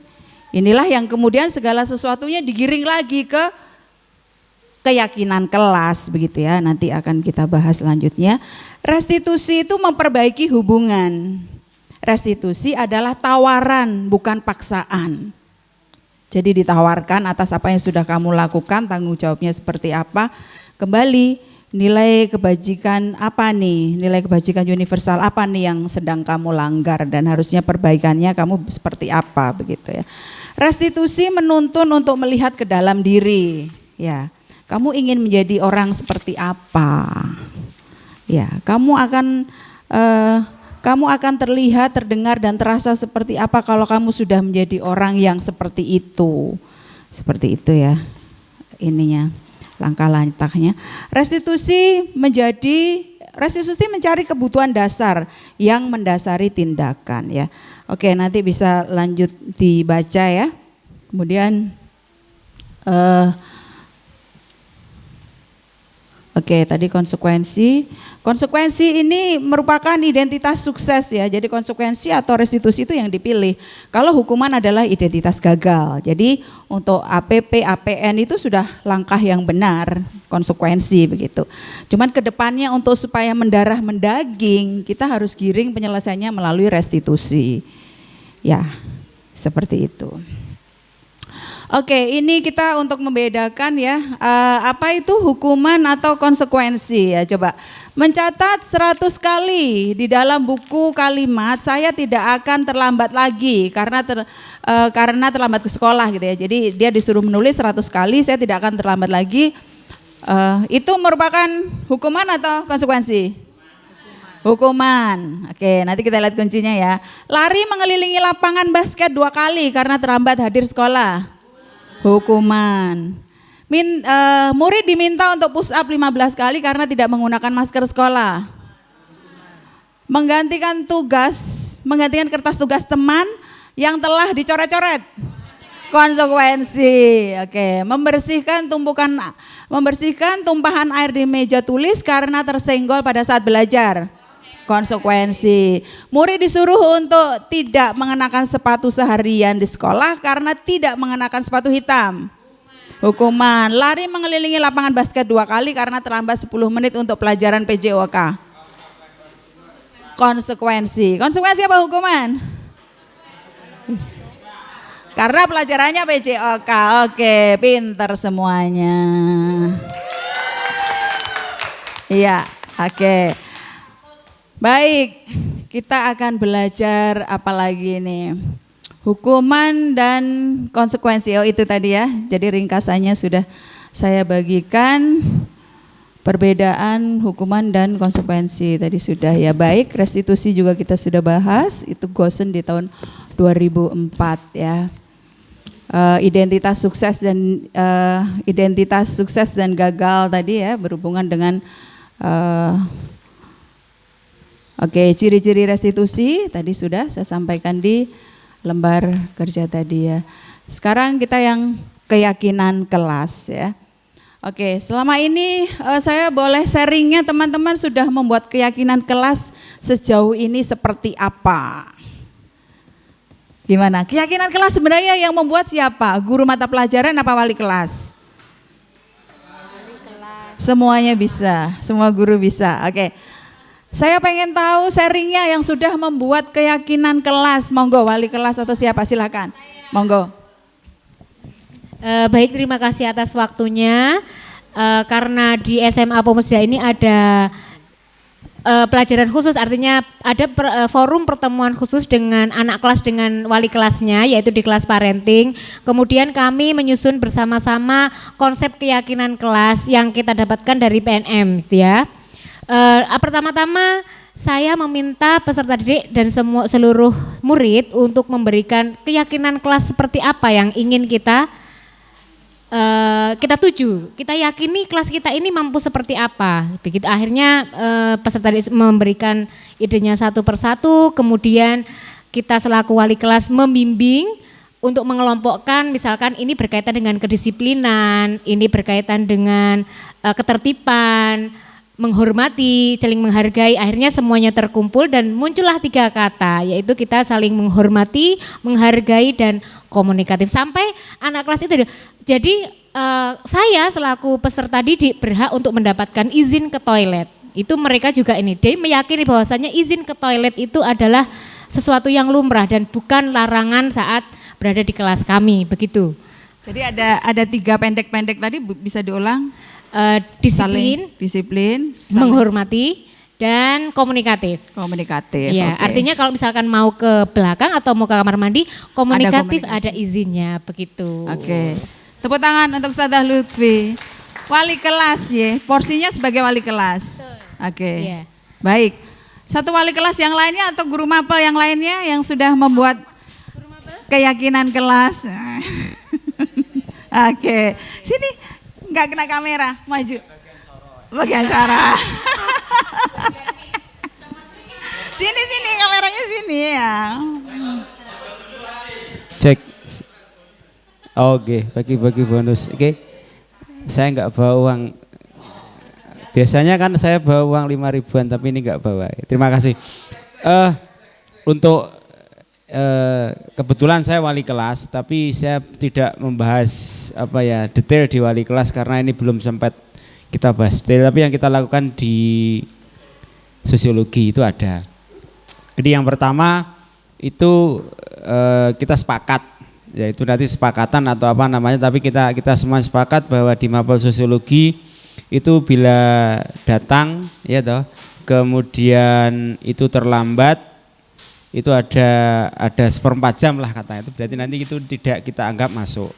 Inilah yang kemudian segala sesuatunya digiring lagi ke keyakinan kelas, begitu ya. Nanti akan kita bahas selanjutnya. Restitusi itu memperbaiki hubungan. Restitusi adalah tawaran, bukan paksaan. Jadi ditawarkan atas apa yang sudah kamu lakukan, tanggung jawabnya seperti apa. Kembali nilai kebajikan apa nih, nilai kebajikan universal apa nih yang sedang kamu langgar dan harusnya perbaikannya kamu seperti apa, begitu ya. Restitusi menuntun untuk melihat ke dalam diri, ya. Kamu ingin menjadi orang seperti apa? Ya, kamu akan terlihat, terdengar dan terasa seperti apa kalau kamu sudah menjadi orang yang seperti itu. Seperti itu ya. Ininya, langkah-langkahnya. Restitusi mencari kebutuhan dasar yang mendasari tindakan ya. Oke, nanti bisa lanjut dibaca ya. Kemudian Oke, tadi konsekuensi. Konsekuensi ini merupakan identitas sukses ya. Jadi konsekuensi atau restitusi itu yang dipilih. Kalau hukuman adalah identitas gagal. Jadi untuk APP, APN itu sudah langkah yang benar, konsekuensi begitu. Cuman kedepannya untuk supaya mendarah mendaging, kita harus giring penyelesaiannya melalui restitusi. Ya, seperti itu. Oke, ini kita untuk membedakan ya, apa itu hukuman atau konsekuensi ya. Coba mencatat 100 kali di dalam buku kalimat, saya tidak akan terlambat lagi karena terlambat ke sekolah gitu ya. Jadi dia disuruh menulis 100 kali, saya tidak akan terlambat lagi. Itu merupakan hukuman atau konsekuensi? Hukuman. Oke, nanti kita lihat kuncinya ya. Lari mengelilingi lapangan basket 2 kali karena terlambat hadir sekolah. Hukuman. Murid diminta untuk push up 15 kali karena tidak menggunakan masker sekolah. Menggantikan kertas tugas teman yang telah dicoret-coret. Konsekuensi. Oke, membersihkan tumpahan air di meja tulis karena tersenggol pada saat belajar. Konsekuensi. Murid disuruh untuk tidak mengenakan sepatu seharian di sekolah karena tidak mengenakan sepatu hitam. Hukuman. Lari mengelilingi lapangan basket 2 kali karena terlambat 10 menit untuk pelajaran PJOK. Konsekuensi. Konsekuensi apa hukuman? Karena pelajarannya PJOK. Oke, pinter semuanya. Iya, oke. Baik. kita akan belajar apa lagi nih? Hukuman dan konsekuensi. Oh itu tadi ya. Jadi ringkasannya sudah saya bagikan. Perbedaan hukuman dan konsekuensi tadi sudah ya. Baik, restitusi juga kita sudah bahas. Itu Gosen di tahun 2004 ya. Identitas sukses dan gagal tadi ya, berhubungan dengan ciri-ciri restitusi tadi sudah saya sampaikan di lembar kerja tadi ya. Sekarang kita yang keyakinan kelas ya. Oke, selama ini saya boleh sharingnya, teman-teman sudah membuat keyakinan kelas sejauh ini seperti apa? Gimana? Keyakinan kelas sebenarnya yang membuat siapa? Guru mata pelajaran apa wali kelas? Semuanya bisa, semua guru bisa. Oke. Saya pengen tahu sharingnya yang sudah membuat keyakinan kelas. Monggo, wali kelas atau siapa, silakan. Monggo. Baik, terima kasih atas waktunya. Karena di SMA Pemuda ini ada pelajaran khusus, artinya ada forum pertemuan khusus dengan anak kelas dengan wali kelasnya, yaitu di kelas parenting. Kemudian kami menyusun bersama-sama konsep keyakinan kelas yang kita dapatkan dari PNM, gitu ya. Pertama-tama saya meminta peserta didik dan seluruh murid untuk memberikan keyakinan kelas seperti apa yang ingin kita tuju. Kita yakini kelas kita ini mampu seperti apa. Begitu akhirnya peserta didik memberikan idenya satu persatu, kemudian kita selaku wali kelas membimbing untuk mengelompokkan, misalkan ini berkaitan dengan kedisiplinan, ini berkaitan dengan ketertiban, menghormati, saling menghargai. Akhirnya semuanya terkumpul dan muncullah 3 kata, yaitu kita saling menghormati, menghargai, dan komunikatif. Sampai anak kelas itu, jadi saya selaku peserta didik berhak untuk mendapatkan izin ke toilet. Itu mereka juga ini, dia meyakini bahwasanya izin ke toilet itu adalah sesuatu yang lumrah dan bukan larangan saat berada di kelas kami, begitu. Jadi ada 3 pendek-pendek tadi, bisa diulang? Disiplin, menghormati, dan komunikatif. Ya, okay. Artinya kalau misalkan mau ke belakang atau mau ke kamar mandi, komunikatif ada izinnya, begitu. Oke. Tepuk tangan untuk Ustadzah Lutfi. Wali kelas ya, porsinya sebagai wali kelas. Oke. Yeah. Baik. Satu wali kelas yang lainnya atau guru mapel yang lainnya yang sudah membuat keyakinan kelas. Oke. Sini. Enggak kena kamera, maju. Bagian Sarah. Sini kameranya sini ya. Cek. Oke, bagi-bagi bonus. Oke. Saya enggak bawa uang. Biasanya kan saya bawa uang 5.000-an, tapi ini enggak bawa. Terima kasih. Untuk kebetulan saya wali kelas, tapi saya tidak membahas detail di wali kelas karena ini belum sempat kita bahas detail. Tapi yang kita lakukan di sosiologi itu ada. Jadi yang pertama itu kita sepakat, yaitu nanti sepakatan atau apa namanya, tapi kita semua sepakat bahwa di mapel sosiologi itu bila datang ya toh, kemudian itu terlambat, itu ada 1/4 jam lah katanya, itu berarti nanti itu tidak kita anggap masuk.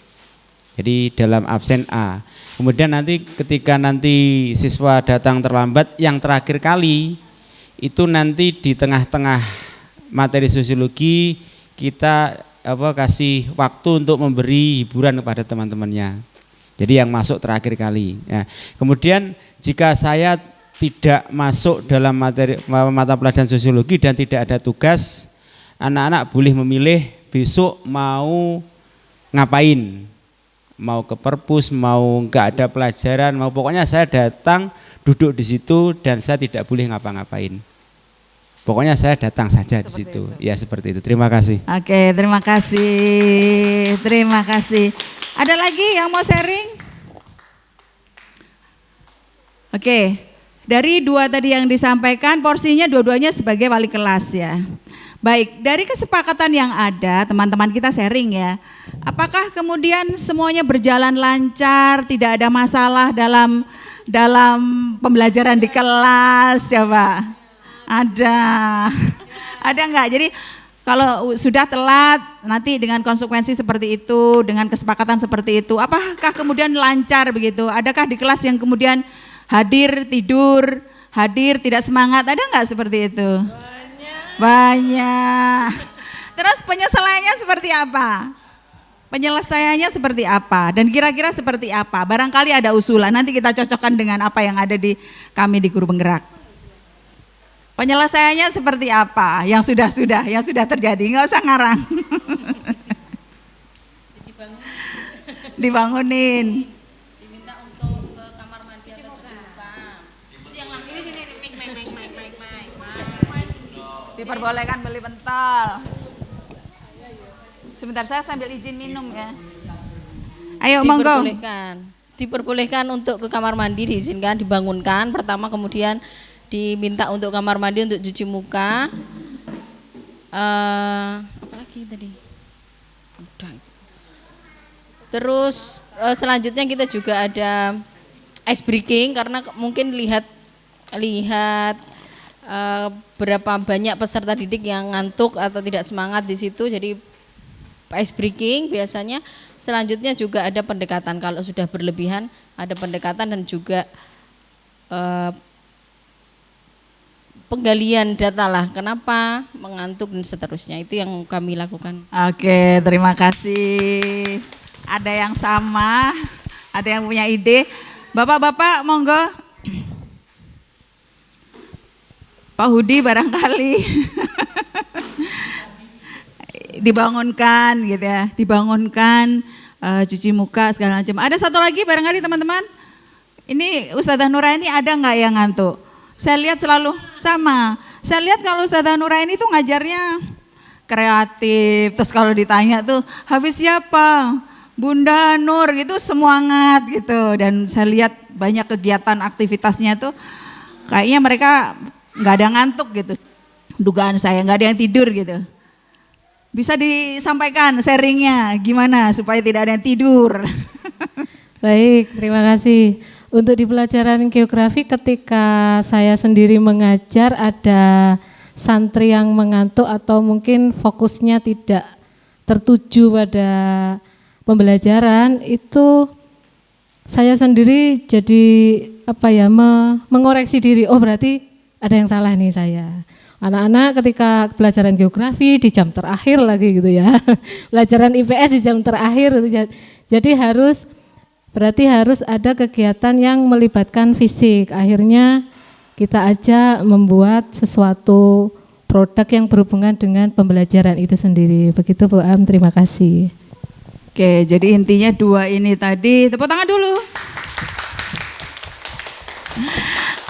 Jadi dalam absen A. Kemudian nanti ketika nanti siswa datang terlambat yang terakhir kali, itu nanti di tengah-tengah materi sosiologi kita kasih waktu untuk memberi hiburan kepada teman-temannya. Jadi yang masuk terakhir kali. Ya. Kemudian jika saya tidak masuk dalam materi mata pelajaran sosiologi dan tidak ada tugas, anak-anak boleh memilih besok mau ngapain, mau ke perpus, mau nggak ada pelajaran, mau pokoknya saya datang duduk di situ dan saya tidak boleh ngapa-ngapain. Pokoknya saya datang saja di situ. Ya seperti itu. Terima kasih. Oke, terima kasih. Terima kasih. Ada lagi yang mau sharing? Oke. Dari 2 tadi yang disampaikan, porsinya dua-duanya sebagai wali kelas ya. Baik, dari kesepakatan yang ada, teman-teman kita sharing ya. Apakah kemudian semuanya berjalan lancar, tidak ada masalah dalam pembelajaran di kelas? Coba. Ada. Ada nggak? Jadi kalau sudah telat nanti dengan konsekuensi seperti itu, dengan kesepakatan seperti itu, apakah kemudian lancar begitu? Adakah di kelas yang kemudian hadir tidur, hadir tidak semangat, ada nggak seperti itu? Banyak. Terus penyelesaiannya seperti apa? Penyelesaiannya seperti apa? Dan kira-kira seperti apa? Barangkali ada usulan, nanti kita cocokkan dengan apa yang ada di kami di Guru Penggerak. Penyelesaiannya seperti apa? Yang sudah terjadi, nggak usah ngarang. Dibangunin. Diminta untuk ke kamar mandi atau cuci muka. Yang laki ini Diperbolehkan beli pentol. Sebentar, saya sambil izin minum ya. Ayo monggo. Diperbolehkan untuk ke kamar mandi, diizinkan, dibangunkan pertama, kemudian diminta untuk kamar mandi untuk cuci muka. Apa lagi tadi? Udah. Terus selanjutnya kita juga ada ice breaking, karena mungkin lihat berapa banyak peserta didik yang ngantuk atau tidak semangat di situ, jadi ice breaking biasanya. Selanjutnya juga ada pendekatan, kalau sudah berlebihan ada pendekatan dan juga penggalian data lah, kenapa mengantuk dan seterusnya, itu yang kami lakukan. Oke, terima kasih. Ada yang sama, ada yang punya ide. Bapak-bapak monggo. Pak Hudi barangkali dibangunkan gitu ya, dibangunkan cuci muka segala macam. Ada satu lagi barangkali teman-teman. Ini Ustazah Nuraini ada nggak yang ngantuk? Saya lihat selalu sama. Saya lihat kalau Ustazah Nuraini itu ngajarnya kreatif. Terus kalau ditanya tuh habis siapa? Bunda Nur gitu, semangat gitu. Dan saya lihat banyak kegiatan aktivitasnya tuh kayaknya mereka nggak ada ngantuk gitu. Dugaan saya nggak ada yang tidur gitu. Bisa disampaikan sharingnya gimana supaya tidak ada yang tidur. Baik, terima kasih. Untuk di pelajaran geografi ketika saya sendiri mengajar ada santri yang mengantuk atau mungkin fokusnya tidak tertuju pada pembelajaran, itu saya sendiri jadi mengoreksi diri. Oh berarti ada yang salah nih saya. Anak-anak ketika pelajaran geografi di jam terakhir lagi gitu ya. Pelajaran IPS di jam terakhir. Jadi berarti harus ada kegiatan yang melibatkan fisik. Akhirnya kita aja membuat sesuatu produk yang berhubungan dengan pembelajaran itu sendiri. Begitu Bu Am, terima kasih. Oke, jadi intinya dua ini tadi, tepuk tangan dulu.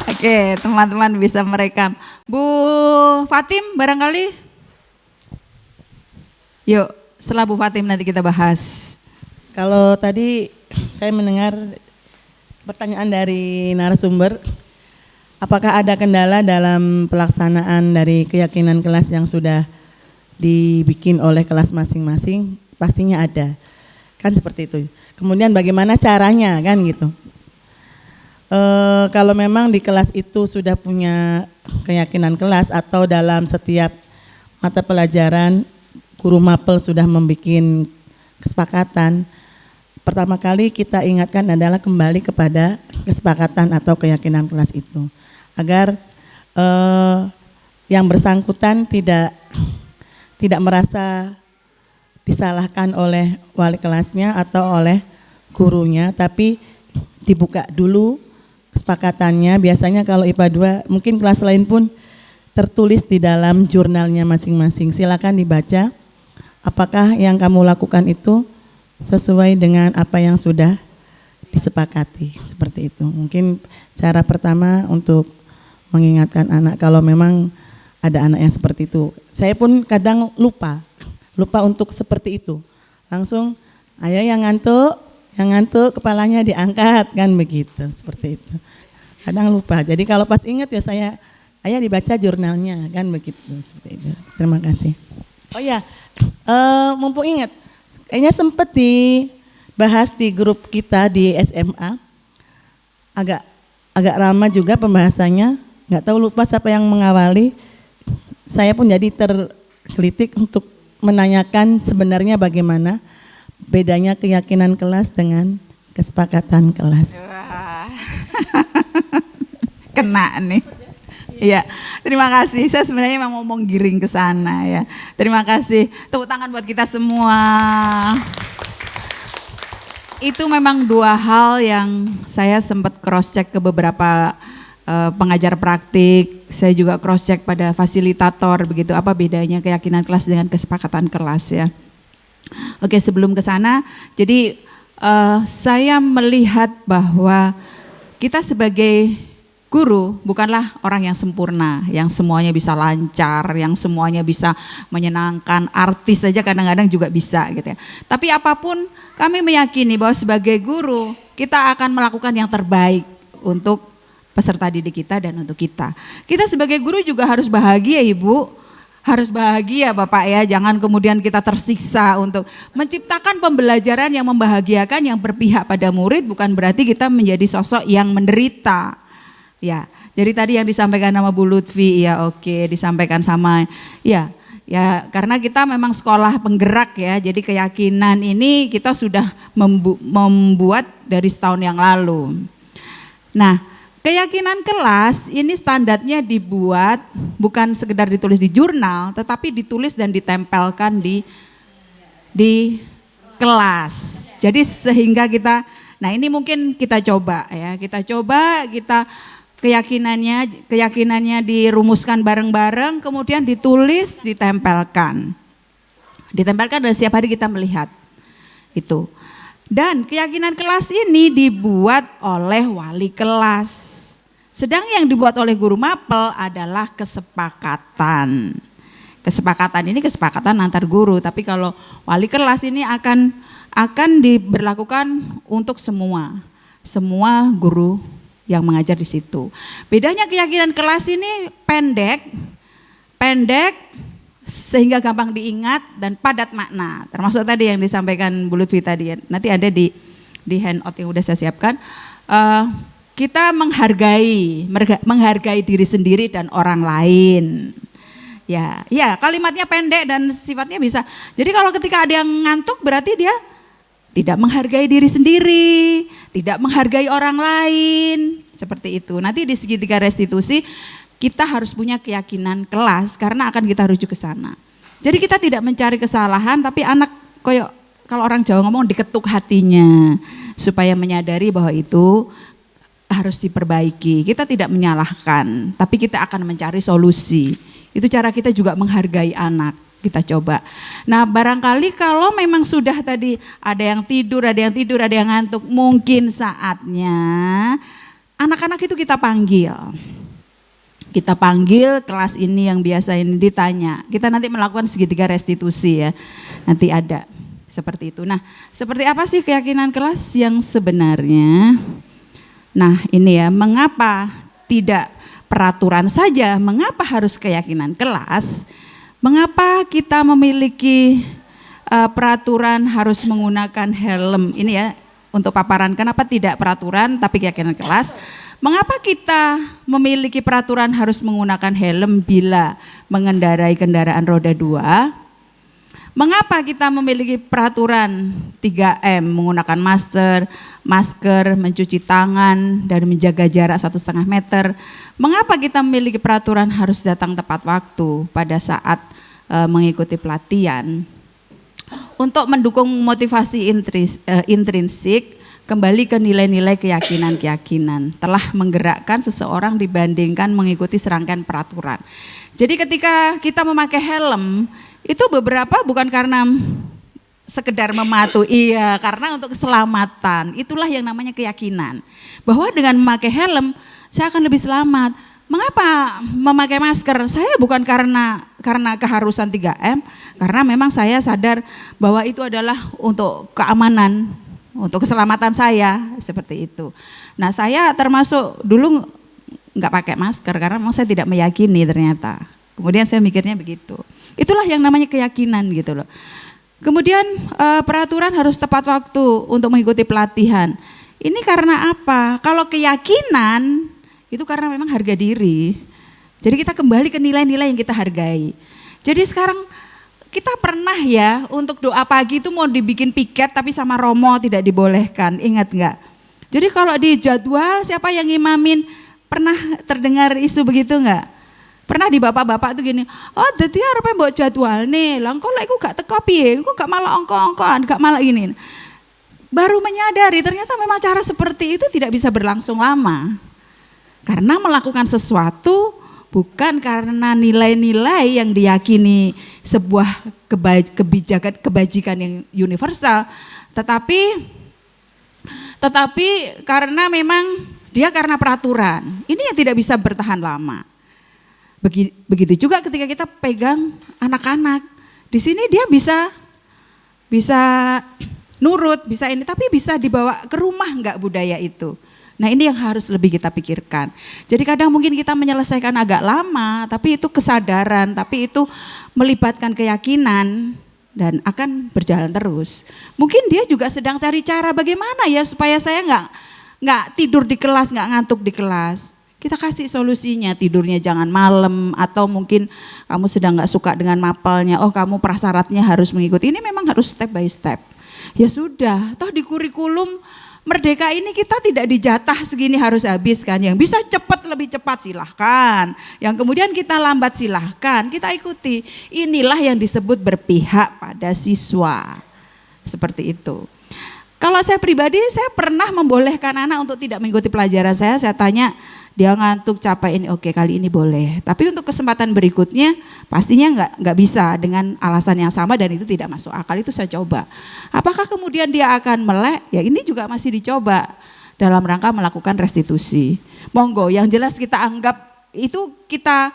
Oke, teman-teman bisa merekam. Bu Fatim barangkali. Yuk, setelah Bu Fatim nanti kita bahas. Kalau tadi saya mendengar pertanyaan dari narasumber, apakah ada kendala dalam pelaksanaan dari keyakinan kelas yang sudah dibikin oleh kelas masing-masing? Pastinya ada, kan seperti itu. Kemudian bagaimana caranya kan gitu. Kalau memang di kelas itu sudah punya keyakinan kelas atau dalam setiap mata pelajaran guru mapel sudah membuat kesepakatan, pertama kali kita ingatkan adalah kembali kepada kesepakatan atau keyakinan kelas itu, agar yang bersangkutan tidak merasa disalahkan oleh wali kelasnya atau oleh gurunya, tapi dibuka dulu kesepakatannya. Biasanya kalau IPA 2 mungkin kelas lain pun tertulis di dalam jurnalnya masing-masing. Silakan dibaca apakah yang kamu lakukan itu sesuai dengan apa yang sudah disepakati, seperti itu. Mungkin cara pertama untuk mengingatkan anak kalau memang ada anak yang seperti itu. Saya pun kadang lupa untuk seperti itu. Langsung ayo yang ngantuk kepalanya diangkat kan begitu, seperti itu. Kadang lupa. Jadi kalau pas ingat ya ayah dibaca jurnalnya kan begitu, seperti itu. Terima kasih. Oh ya, mumpung ingat, kayaknya sempat dibahas di grup kita di SMA. Agak ramah juga pembahasannya. Nggak tahu lupa siapa yang mengawali. saya pun jadi tergelitik untuk menanyakan sebenarnya bagaimana bedanya keyakinan kelas dengan kesepakatan kelas. Kena nih. Iya, terima kasih. Saya sebenarnya memang mau giring ke sana ya. Terima kasih. Tepuk tangan buat kita semua. Itu memang dua hal yang saya sempat cross check ke beberapa pengajar praktik. Saya juga cross check pada fasilitator begitu. Apa bedanya keyakinan kelas dengan kesepakatan kelas ya. Oke, sebelum ke sana, jadi saya melihat bahwa kita sebagai guru bukanlah orang yang sempurna, yang semuanya bisa lancar, yang semuanya bisa menyenangkan, artis saja kadang-kadang juga bisa gitu ya. Tapi apapun kami meyakini bahwa sebagai guru kita akan melakukan yang terbaik untuk peserta didik kita dan untuk kita. Kita sebagai guru juga harus bahagia Ibu, harus bahagia Bapak ya, jangan kemudian kita tersiksa untuk menciptakan pembelajaran yang membahagiakan, yang berpihak pada murid, bukan berarti kita menjadi sosok yang menderita. Ya, jadi tadi yang disampaikan sama Bu Lutfi, ya oke, disampaikan sama ya karena kita memang sekolah penggerak ya, jadi keyakinan ini kita sudah membuat dari setahun yang lalu. Nah, keyakinan kelas ini standarnya dibuat bukan sekedar ditulis di jurnal, tetapi ditulis dan ditempelkan di kelas. Jadi sehingga kita, nah ini mungkin kita coba ya, kita keyakinannya dirumuskan bareng-bareng, kemudian ditulis, ditempelkan dan setiap hari kita melihat itu. Dan keyakinan kelas ini dibuat oleh wali kelas. Sedang yang dibuat oleh guru mapel adalah kesepakatan. Kesepakatan ini kesepakatan antar guru, tapi kalau wali kelas ini akan diberlakukan untuk semua guru yang mengajar di situ. Bedanya keyakinan kelas ini pendek sehingga gampang diingat dan padat makna. Termasuk tadi yang disampaikan Bu Lutfi tadi, nanti ada di handout yang udah saya siapkan. Kita menghargai diri sendiri dan orang lain. Ya, kalimatnya pendek dan sifatnya bisa. Jadi kalau ketika ada yang ngantuk berarti dia tidak menghargai diri sendiri, tidak menghargai orang lain, seperti itu. Nanti di segitiga restitusi kita harus punya keyakinan kelas karena akan kita rujuk ke sana. Jadi kita tidak mencari kesalahan, tapi anak koyok kalau orang Jawa ngomong diketuk hatinya supaya menyadari bahwa itu harus diperbaiki. Kita tidak menyalahkan, tapi kita akan mencari solusi. Itu cara kita juga menghargai anak. Kita coba. Nah, barangkali kalau memang sudah tadi ada yang tidur, ada yang ngantuk, mungkin saatnya anak-anak itu kita panggil. Kita panggil kelas ini yang biasa ini ditanya. Kita nanti melakukan segitiga restitusi ya. Nanti ada seperti itu. Nah, seperti apa sih keyakinan kelas yang sebenarnya? Nah, ini ya, mengapa tidak peraturan saja? Mengapa harus keyakinan kelas? Mengapa kita memiliki peraturan harus menggunakan helm? Ini ya untuk paparan, kenapa tidak peraturan tapi keyakinan kelas? Mengapa kita memiliki peraturan harus menggunakan helm bila mengendarai kendaraan roda 2? Mengapa kita memiliki peraturan 3M, menggunakan masker, mencuci tangan, dan menjaga jarak 1,5 meter? Mengapa kita memiliki peraturan harus datang tepat waktu pada saat mengikuti pelatihan? Untuk mendukung motivasi intrinsik, kembali ke nilai-nilai keyakinan telah menggerakkan seseorang dibandingkan mengikuti serangkaian peraturan. Jadi ketika kita memakai helm, itu beberapa bukan karena sekedar mematuhi, karena untuk keselamatan. Itulah yang namanya keyakinan. Bahwa dengan memakai helm, saya akan lebih selamat. Mengapa memakai masker? Saya bukan karena keharusan 3M, karena memang saya sadar bahwa itu adalah untuk keamanan, untuk keselamatan saya, seperti itu. Nah, saya termasuk dulu nggak pakai masker karena memang saya tidak meyakini ternyata. Kemudian saya mikirnya begitu. Itulah yang namanya keyakinan gitu loh. Kemudian peraturan harus tepat waktu untuk mengikuti pelatihan. Ini karena apa? Kalau keyakinan itu karena memang harga diri. Jadi kita kembali ke nilai-nilai yang kita hargai. Jadi sekarang kita pernah ya untuk doa pagi itu mau dibikin piket tapi sama romo tidak dibolehkan, ingat enggak? Jadi kalau di jadwal siapa yang ngimamin, pernah terdengar isu begitu enggak? Pernah di bapak-bapak tuh gini, oh dadi arepe mbok jadwal nih, lah engko lek iku gak teko piye, engko gak malah ongko-ongkoan, gak malah ini. Baru menyadari ternyata memang cara seperti itu tidak bisa berlangsung lama. Karena melakukan sesuatu bukan karena nilai-nilai yang diyakini sebuah kebajikan yang universal, tetapi karena memang dia karena peraturan. Ini yang tidak bisa bertahan lama. Begitu juga ketika kita pegang anak-anak. Di sini dia bisa nurut, bisa ini, tapi bisa dibawa ke rumah enggak budaya itu. Nah ini yang harus lebih kita pikirkan. Jadi kadang mungkin kita menyelesaikan agak lama, tapi itu kesadaran, tapi itu melibatkan keyakinan dan akan berjalan terus. Mungkin dia juga sedang cari cara bagaimana ya supaya saya nggak tidur di kelas, nggak ngantuk di kelas. Kita kasih solusinya, tidurnya jangan malam, atau mungkin kamu sedang nggak suka dengan mapelnya, oh kamu prasyaratnya harus mengikuti. Ini memang harus step by step. Ya sudah, toh di kurikulum Merdeka ini kita tidak dijatah segini harus habis kan. Yang bisa cepat lebih cepat silahkan. Yang kemudian kita lambat silahkan, kita ikuti. Inilah yang disebut berpihak pada siswa. Seperti itu. Kalau saya pribadi, saya pernah membolehkan anak untuk tidak mengikuti pelajaran saya tanya, dia ngantuk, capek ini, oke kali ini boleh. Tapi untuk kesempatan berikutnya pastinya nggak bisa dengan alasan yang sama dan itu tidak masuk akal, itu saya coba. Apakah kemudian dia akan melek? Ya ini juga masih dicoba dalam rangka melakukan restitusi. Monggo, yang jelas kita anggap itu kita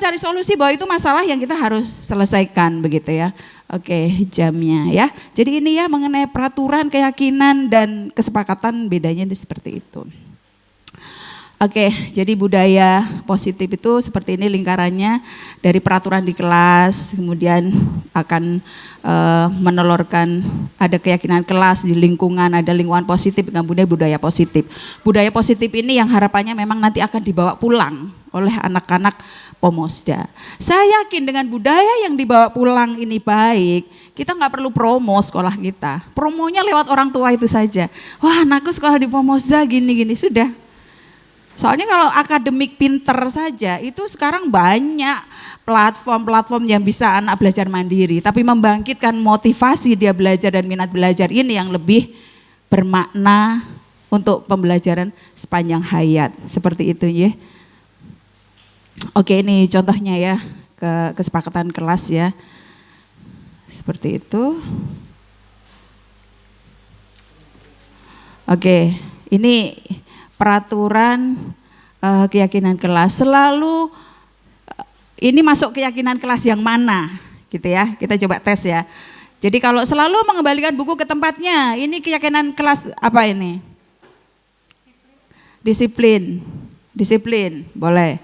cari solusi bahwa itu masalah yang kita harus selesaikan begitu ya. Oke, jamnya ya. Jadi ini ya mengenai peraturan, keyakinan dan kesepakatan bedanya seperti itu. Oke, jadi budaya positif itu seperti ini lingkarannya, dari peraturan di kelas, kemudian akan menelurkan ada keyakinan kelas di lingkungan, ada lingkungan positif dengan budaya positif. Budaya positif ini yang harapannya memang nanti akan dibawa pulang oleh anak-anak Pomosda. Saya yakin dengan budaya yang dibawa pulang ini baik, kita nggak perlu promo sekolah kita. Promonya lewat orang tua itu saja. Wah, anakku sekolah di Pomosda gini-gini, sudah. Soalnya kalau akademik pinter saja itu sekarang banyak platform-platform yang bisa anak belajar mandiri, tapi membangkitkan motivasi dia belajar dan minat belajar ini yang lebih bermakna untuk pembelajaran sepanjang hayat. Seperti itu ya. Oke, ini contohnya ya, kesepakatan kelas ya. Seperti itu. Oke, ini peraturan keyakinan kelas. Selalu ini masuk keyakinan kelas yang mana gitu ya. Kita coba tes ya. Jadi kalau selalu mengembalikan buku ke tempatnya, ini keyakinan kelas apa ini? Disiplin. Disiplin, boleh.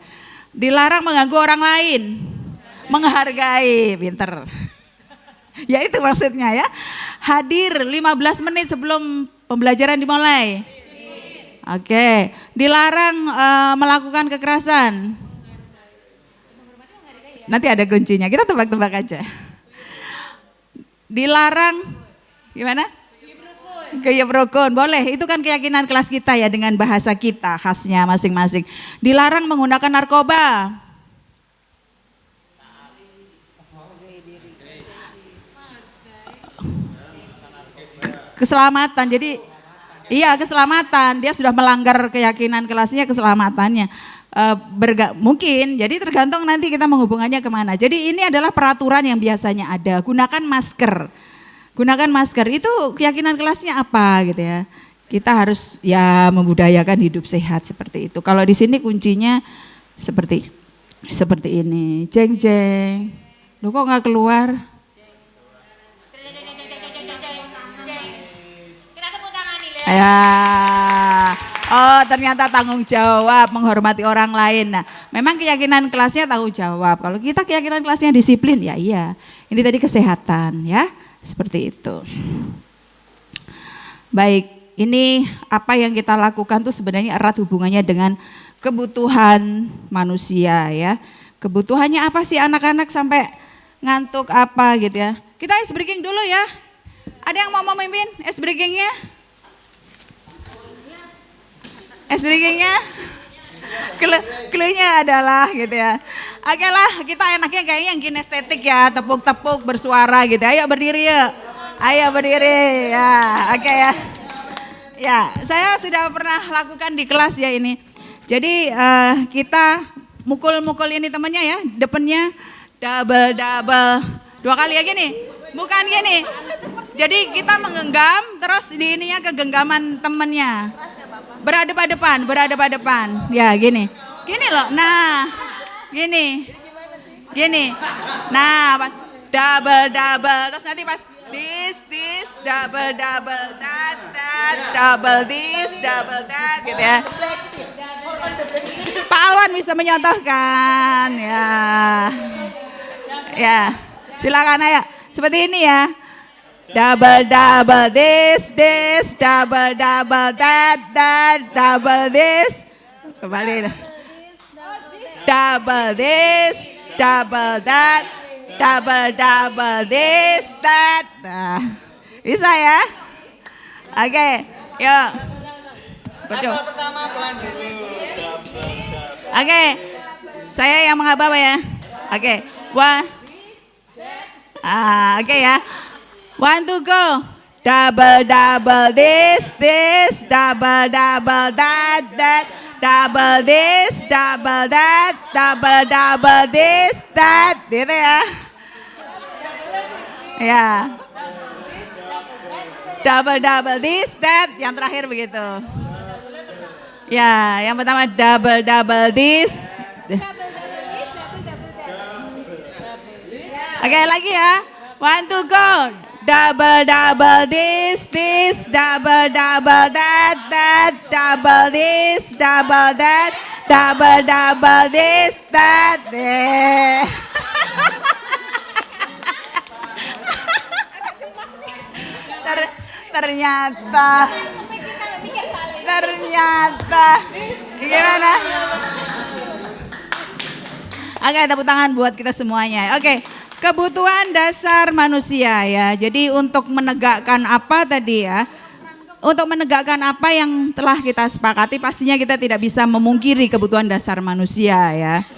Dilarang mengganggu orang lain. Menghargai, pinter. Ya itu maksudnya ya. Hadir 15 menit sebelum pembelajaran dimulai. Oke, dilarang melakukan kekerasan. Nanti ada kuncinya, kita tebak-tebak aja. Dilarang, gimana? Guyub rukun, boleh. Itu kan keyakinan kelas kita ya dengan bahasa kita khasnya masing-masing. Dilarang menggunakan narkoba. Keselamatan, jadi iya keselamatan, dia sudah melanggar keyakinan kelasnya, keselamatannya. Mungkin, jadi tergantung nanti kita menghubungannya kemana. Jadi ini adalah peraturan yang biasanya ada, gunakan masker. Gunakan masker, itu keyakinan kelasnya apa gitu ya. Kita harus ya membudayakan hidup sehat seperti itu. Kalau di sini kuncinya seperti ini. Jeng jeng, lu kok nggak keluar? Ya, oh ternyata tanggung jawab menghormati orang lain. Nah, memang keyakinan kelasnya tanggung jawab. Kalau kita keyakinan kelasnya disiplin, ya iya. Ini tadi kesehatan ya, seperti itu. Baik, ini apa yang kita lakukan tuh sebenarnya erat hubungannya dengan kebutuhan manusia ya. Kebutuhannya apa sih anak-anak sampai ngantuk apa gitu ya. Kita ice breaking dulu ya. Ada yang mau memimpin ice breakingnya? Ice breakingnya? Cluenya adalah gitu ya. Oke lah, kita enaknya kayaknya yang kinestetik ya, tepuk-tepuk bersuara gitu. Ayo berdiri yuk. Ayo berdiri ya. Oke ya. Ya, saya sudah pernah lakukan di kelas ya ini. Jadi kita mukul-mukul ini temannya ya, depannya double 2 kali ya gini. Bukan gini. Jadi kita menggenggam terus di ininya kegenggaman temannya. Berhadapan. Ya gini. Gini loh. Nah, gini. Nah, double. Terus nanti pas this double that double this double that gitu ya. Pak Alwan bisa menyontohkan ya. Ya, silakan ayo. Seperti ini ya. Double this double that double this. Kembali. Double this double that double this that. Nah, bisa ya? Oke, yuk. Betul. Pertama pelan dulu. Oke, saya yang mengapa ya? Oke, oke ya. 1 2 go. Double this double that double this double that double this that gitu ya. Ya. Double this that yang terakhir begitu. Ya, yang pertama double this. Oke, lagi ya. 1 2 go. Double this double that double this double that double this that. Ternyata gimana? Oke, tepuk tangan buat kita semuanya. Oke. Kebutuhan dasar manusia ya. Jadi untuk menegakkan apa tadi ya? Untuk menegakkan apa yang telah kita sepakati, pastinya kita tidak bisa memungkiri kebutuhan dasar manusia ya.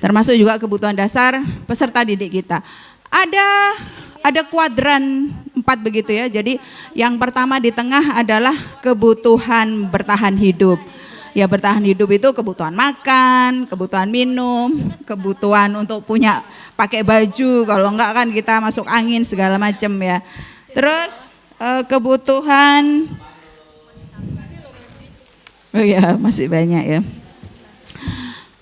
Termasuk juga kebutuhan dasar peserta didik kita. Ada kuadran 4 begitu ya. Jadi yang pertama di tengah adalah kebutuhan bertahan hidup. Ya, bertahan hidup itu kebutuhan makan, kebutuhan minum, kebutuhan untuk punya pakai baju, kalau enggak kan kita masuk angin segala macam ya. Terus kebutuhan, oh ya masih banyak ya.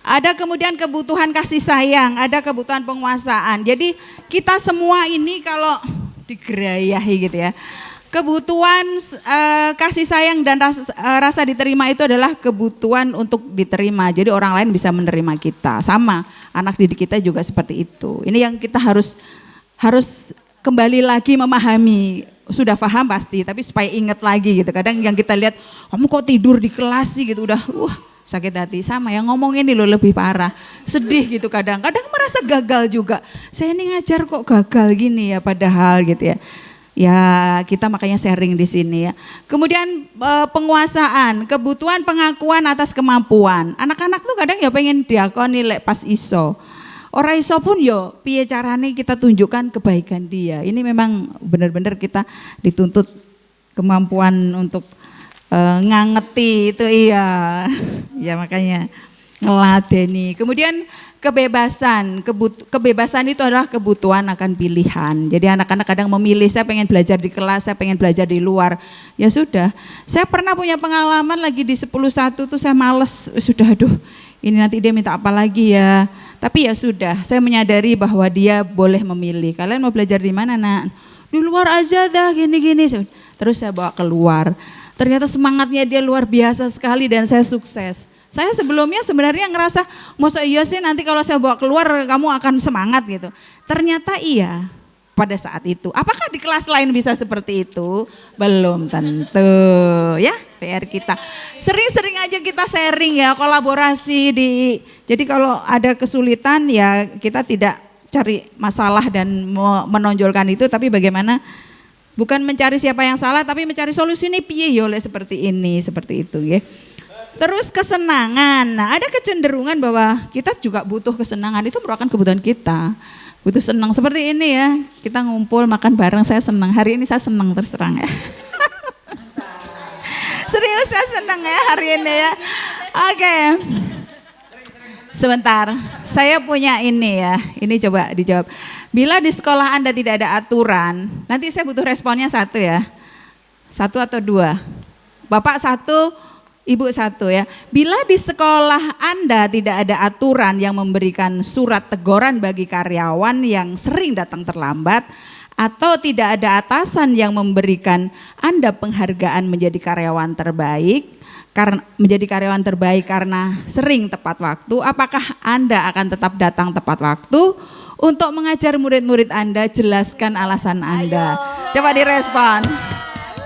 Ada kemudian kebutuhan kasih sayang, ada kebutuhan penguasaan. Jadi kita semua ini kalau digerayahi gitu ya. Kebutuhan kasih sayang dan rasa diterima itu adalah kebutuhan untuk diterima. Jadi orang lain bisa menerima kita. Sama anak didik kita juga seperti itu. Ini yang kita harus kembali lagi memahami. Sudah paham pasti, tapi supaya ingat lagi gitu. Kadang yang kita lihat, kamu kok tidur di kelas sih gitu, udah sakit hati. Sama yang ngomong ini loh lebih parah. Sedih gitu kadang merasa gagal juga. Saya ini ngajar kok gagal gini ya padahal gitu ya. Ya kita makanya sharing di sini ya. Kemudian penguasaan, kebutuhan pengakuan atas kemampuan. Anak-anak tuh kadang ya pengen diakoni lek pas iso. Ora iso pun yo piye carane kita tunjukkan kebaikan dia. Ini memang benar-benar kita dituntut kemampuan untuk ngangeti itu iya. Ya makanya ngeladeni. Kemudian kebebasan, kebebasan itu adalah kebutuhan akan pilihan. Jadi anak-anak kadang memilih, saya pengen belajar di kelas, saya pengen belajar di luar. Ya sudah, saya pernah punya pengalaman lagi di 10-1 tuh saya males, sudah aduh ini nanti dia minta apa lagi ya. Tapi ya sudah, saya menyadari bahwa dia boleh memilih. Kalian mau belajar di mana nak? Di luar aja dah gini-gini. Terus saya bawa keluar. Ternyata semangatnya dia luar biasa sekali dan saya sukses. Saya sebelumnya sebenarnya ngerasa, masa iya sih nanti kalau saya bawa keluar kamu akan semangat gitu. Ternyata iya, pada saat itu. Apakah di kelas lain bisa seperti itu? Belum tentu ya, PR kita. Sering-sering aja kita sharing ya, kolaborasi jadi kalau ada kesulitan ya kita tidak cari masalah dan menonjolkan itu, tapi bagaimana bukan mencari siapa yang salah tapi mencari solusi ini piye ya oleh seperti ini, seperti itu ya. Terus kesenangan. Nah, ada kecenderungan bahwa kita juga butuh kesenangan, itu merupakan kebutuhan kita. Butuh senang seperti ini ya. Kita ngumpul makan bareng, saya senang. Hari ini saya senang terus terang ya. Serius saya senang ya hari ini ya. Oke. Sebentar. Saya punya ini ya. Ini coba dijawab. Bila di sekolah Anda tidak ada aturan, nanti saya butuh responnya 1 ya. 1 atau 2. Bapak 1, Ibu 1 ya. Bila di sekolah Anda tidak ada aturan yang memberikan surat teguran bagi karyawan yang sering datang terlambat, atau tidak ada atasan yang memberikan Anda penghargaan menjadi karyawan terbaik, karena sering tepat waktu, apakah Anda akan tetap datang tepat waktu untuk mengajar murid-murid Anda? Jelaskan alasan Anda. Coba direspon.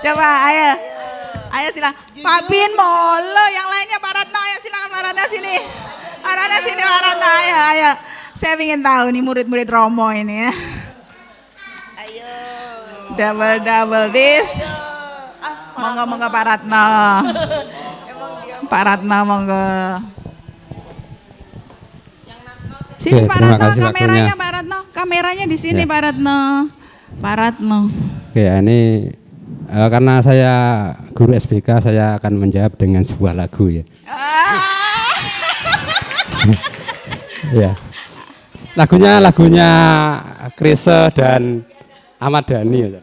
Coba ayo. Ayo silakan. Pak Bin Molo, yang lainnya Pak Ratno, ayo silakan Pak Ratno sini. Pak Ratno sini, Pak Ratno, ayo. Saya ingin tahu nih murid-murid Romo ini ya. Ayo. Double this. Monggo Pak Ratno. Pak Ratno monggo. Sini Pak Ratno, kameranya Pak Ratno. Kameranya di sini Pak Ratno. Pak Ratno. Oke, ini karena saya guru SBK, saya akan menjawab dengan sebuah lagu ya. Ya. Lagunya Chrisye dan Ahmad Dhani ya.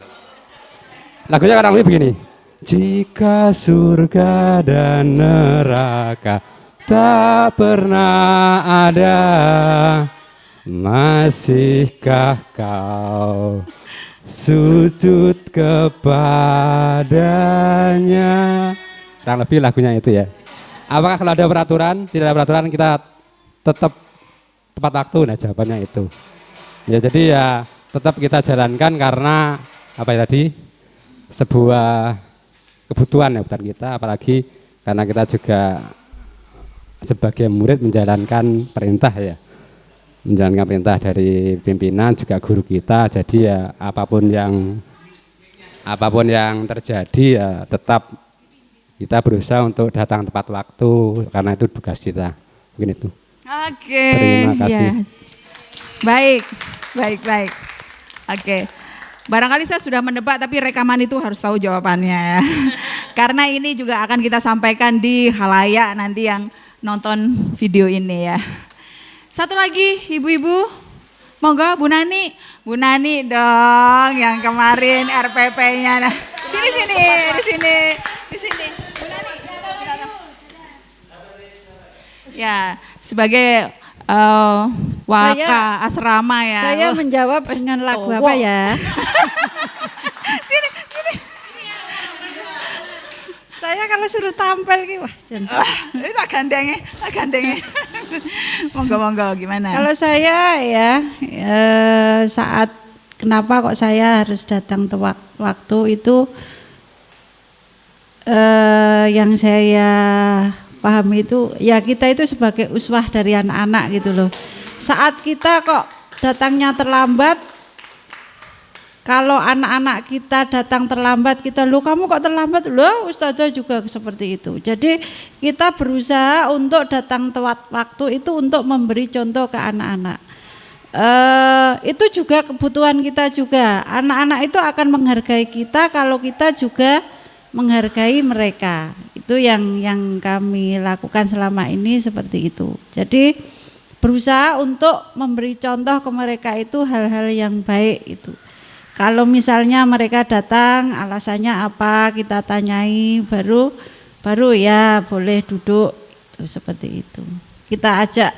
Lagunya kadang begini. Jika surga dan neraka tak pernah ada, masihkah kau sujud kepadanya? Kurang lebih lagunya itu ya. Apakah kalau ada peraturan, tidak ada peraturan kita tetap tepat waktu? Nah jawabannya itu. Ya jadi ya tetap kita jalankan karena apa ya tadi, sebuah kebutuhan ya buat kita, apalagi karena kita juga sebagai murid menjalankan perintah ya. Menjalankan perintah dari pimpinan juga guru kita, jadi ya apapun yang terjadi ya tetap kita berusaha untuk datang tepat waktu karena itu tugas kita. Mungkin itu. Oke. Terima kasih. Ya. Baik. Oke. Barangkali saya sudah menebak tapi rekaman itu harus tahu jawabannya ya. Karena ini juga akan kita sampaikan di halayak nanti yang nonton video ini ya. Satu lagi ibu-ibu, monggo Bu Nani dong yang kemarin RPP-nya. Nah, sini di sini. Bu Nani. Ya, sebagai waka asrama ya. Saya menjawab dengan lagu apa ya? Sini. Saya kalau suruh tampil gitu, wah tak gandengnya. Monggo gimana? Kalau saya ya saat kenapa kok saya harus datang tepat waktu itu yang saya pahami itu ya kita itu sebagai uswah dari anak-anak gitu loh. Saat kita kok datangnya terlambat, kalau anak-anak kita datang terlambat, kita loh kamu kok terlambat, loh ustazah juga seperti itu. Jadi kita berusaha untuk datang tepat waktu itu untuk memberi contoh ke anak-anak. Itu juga kebutuhan kita juga. Anak-anak itu akan menghargai kita kalau kita juga menghargai mereka. Itu yang kami lakukan selama ini seperti itu. Jadi berusaha untuk memberi contoh ke mereka itu hal-hal yang baik itu. Kalau misalnya mereka datang alasannya apa kita tanyai baru ya boleh duduk itu seperti itu. Kita ajak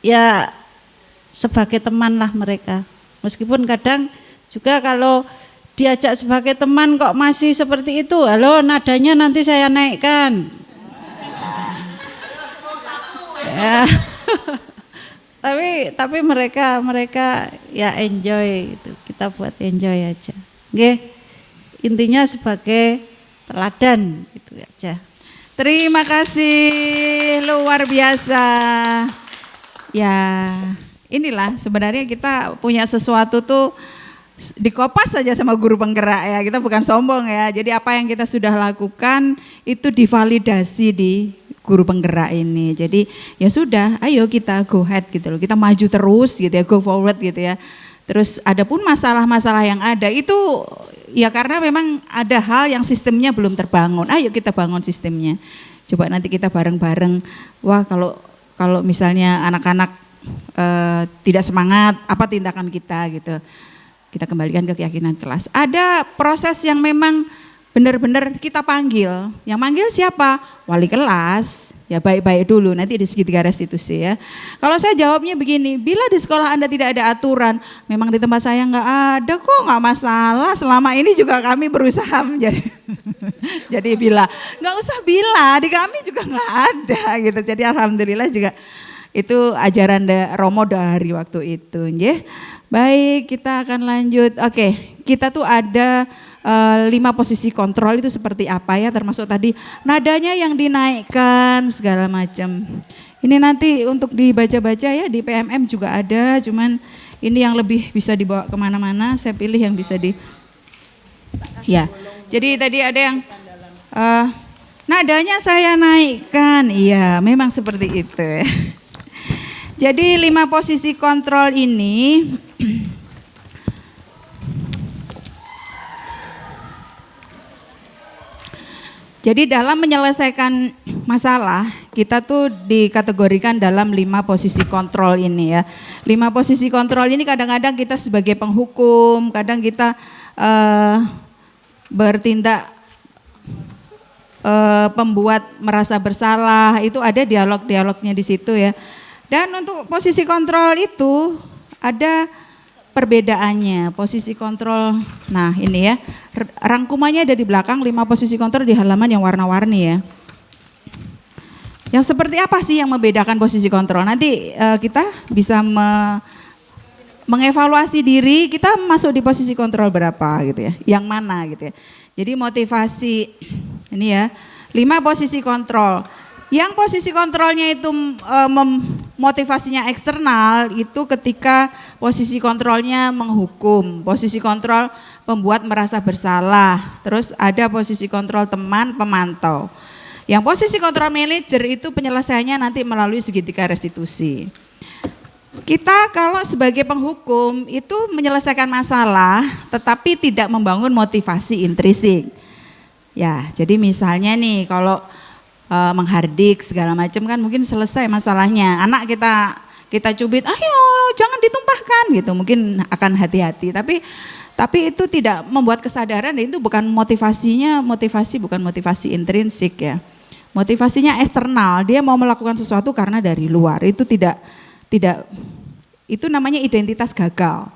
ya sebagai teman lah mereka. Meskipun kadang juga kalau diajak sebagai teman kok masih seperti itu, halo nadanya nanti saya naikkan. Ya. tapi mereka ya enjoy itu. kita buat enjoy aja. Nggih. Intinya sebagai teladan gitu aja. Terima kasih, luar biasa. Ya, inilah sebenarnya kita punya sesuatu tuh dikopas saja sama guru penggerak ya. Kita bukan sombong ya. Jadi apa yang kita sudah lakukan itu divalidasi di guru penggerak ini. Jadi ya sudah, ayo kita go ahead gitu loh. Kita maju terus gitu ya, go forward gitu ya. Terus adapun masalah-masalah yang ada itu ya karena memang ada hal yang sistemnya belum terbangun. Ayo kita bangun sistemnya. Coba nanti kita bareng-bareng. Wah, kalau misalnya anak-anak tidak semangat, apa tindakan kita gitu. Kita kembalikan ke keyakinan kelas. Ada proses yang memang benar-benar kita panggil. Yang manggil siapa? Wali kelas. Ya baik-baik dulu, nanti di segitiga restitusi ya. Kalau saya jawabnya begini, bila di sekolah Anda tidak ada aturan, memang di tempat saya nggak ada kok, nggak masalah. Selama ini juga kami berusaha menjadi, jadi bila, nggak usah bila, di kami juga nggak ada gitu. Jadi alhamdulillah juga itu ajaran Romo dari waktu itu. Ya. Baik, kita akan lanjut. Oke, kita tuh ada 5 posisi kontrol itu seperti apa ya, termasuk tadi nadanya yang dinaikkan segala macam. Ini nanti untuk dibaca-baca ya, di PMM juga ada, cuman ini yang lebih bisa dibawa kemana-mana, saya pilih yang bisa ya. Jadi tadi ada yang nadanya saya naikkan, iya memang seperti itu. Jadi 5 posisi kontrol ini jadi dalam menyelesaikan masalah kita tuh dikategorikan dalam 5 posisi kontrol ini ya. 5 posisi kontrol ini kadang-kadang kita sebagai penghukum, kadang kita bertindak pembuat merasa bersalah, itu ada dialog-dialognya di situ ya. Dan untuk posisi kontrol itu ada perbedaannya. Posisi kontrol, nah ini ya, rangkumannya ada di belakang, 5 posisi kontrol di halaman yang warna-warni ya. Yang seperti apa sih yang membedakan posisi kontrol? Nanti kita bisa mengevaluasi diri, kita masuk di posisi kontrol berapa gitu ya, yang mana gitu ya. Jadi motivasi, ini ya, 5 posisi kontrol. Yang posisi kontrolnya itu motivasinya eksternal itu ketika posisi kontrolnya menghukum, posisi kontrol pembuat merasa bersalah, terus ada posisi kontrol teman pemantau. Yang posisi kontrol manajer itu penyelesaiannya nanti melalui segitiga restitusi. Kita kalau sebagai penghukum itu menyelesaikan masalah tetapi tidak membangun motivasi intrinsik. Ya, jadi misalnya nih kalau menghardik segala macam kan mungkin selesai masalahnya. Anak kita cubit, ayo jangan ditumpahkan gitu, mungkin akan hati-hati. Tapi itu tidak membuat kesadaran dan itu bukan motivasinya, bukan motivasi intrinsik ya. Motivasinya eksternal, dia mau melakukan sesuatu karena dari luar. Itu tidak itu namanya identitas gagal.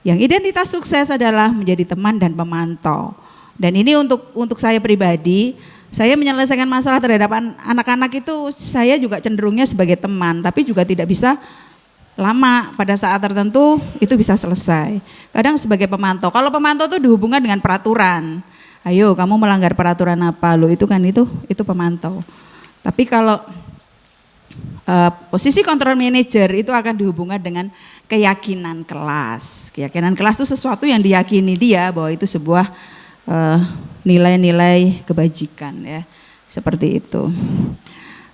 Yang identitas sukses adalah menjadi teman dan pemantau. Dan ini untuk saya pribadi, saya menyelesaikan masalah terhadap anak-anak itu saya juga cenderungnya sebagai teman, tapi juga tidak bisa lama, pada saat tertentu itu bisa selesai. Kadang sebagai pemantau, kalau pemantau itu dihubungkan dengan peraturan. Ayo kamu melanggar peraturan apa lo, itu kan itu pemantau. Tapi kalau posisi kontrol manager itu akan dihubungkan dengan keyakinan kelas. Keyakinan kelas itu sesuatu yang diyakini dia bahwa itu sebuah nilai-nilai kebajikan ya, seperti itu.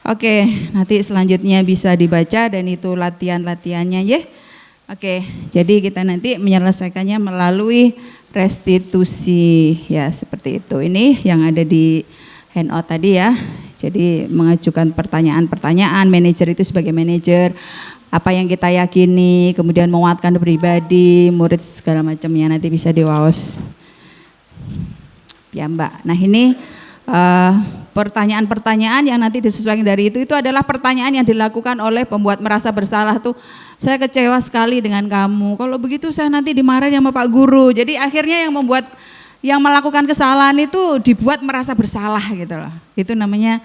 Oke, nanti selanjutnya bisa dibaca dan itu latihan-latihannya ya. Oke, jadi kita nanti menyelesaikannya melalui restitusi ya, seperti itu. Ini yang ada di handout tadi ya. Jadi mengajukan pertanyaan-pertanyaan, manajer itu sebagai manajer, apa yang kita yakini, kemudian menguatkan pribadi, murid segala macamnya nanti bisa diwaos. Ya Mbak, nah ini pertanyaan-pertanyaan yang nanti disesuaikan dari itu adalah pertanyaan yang dilakukan oleh pembuat merasa bersalah tuh. Saya kecewa sekali dengan kamu, kalau begitu saya nanti dimarahin sama Pak Guru. Jadi akhirnya yang melakukan kesalahan itu dibuat merasa bersalah gitu loh. Itu namanya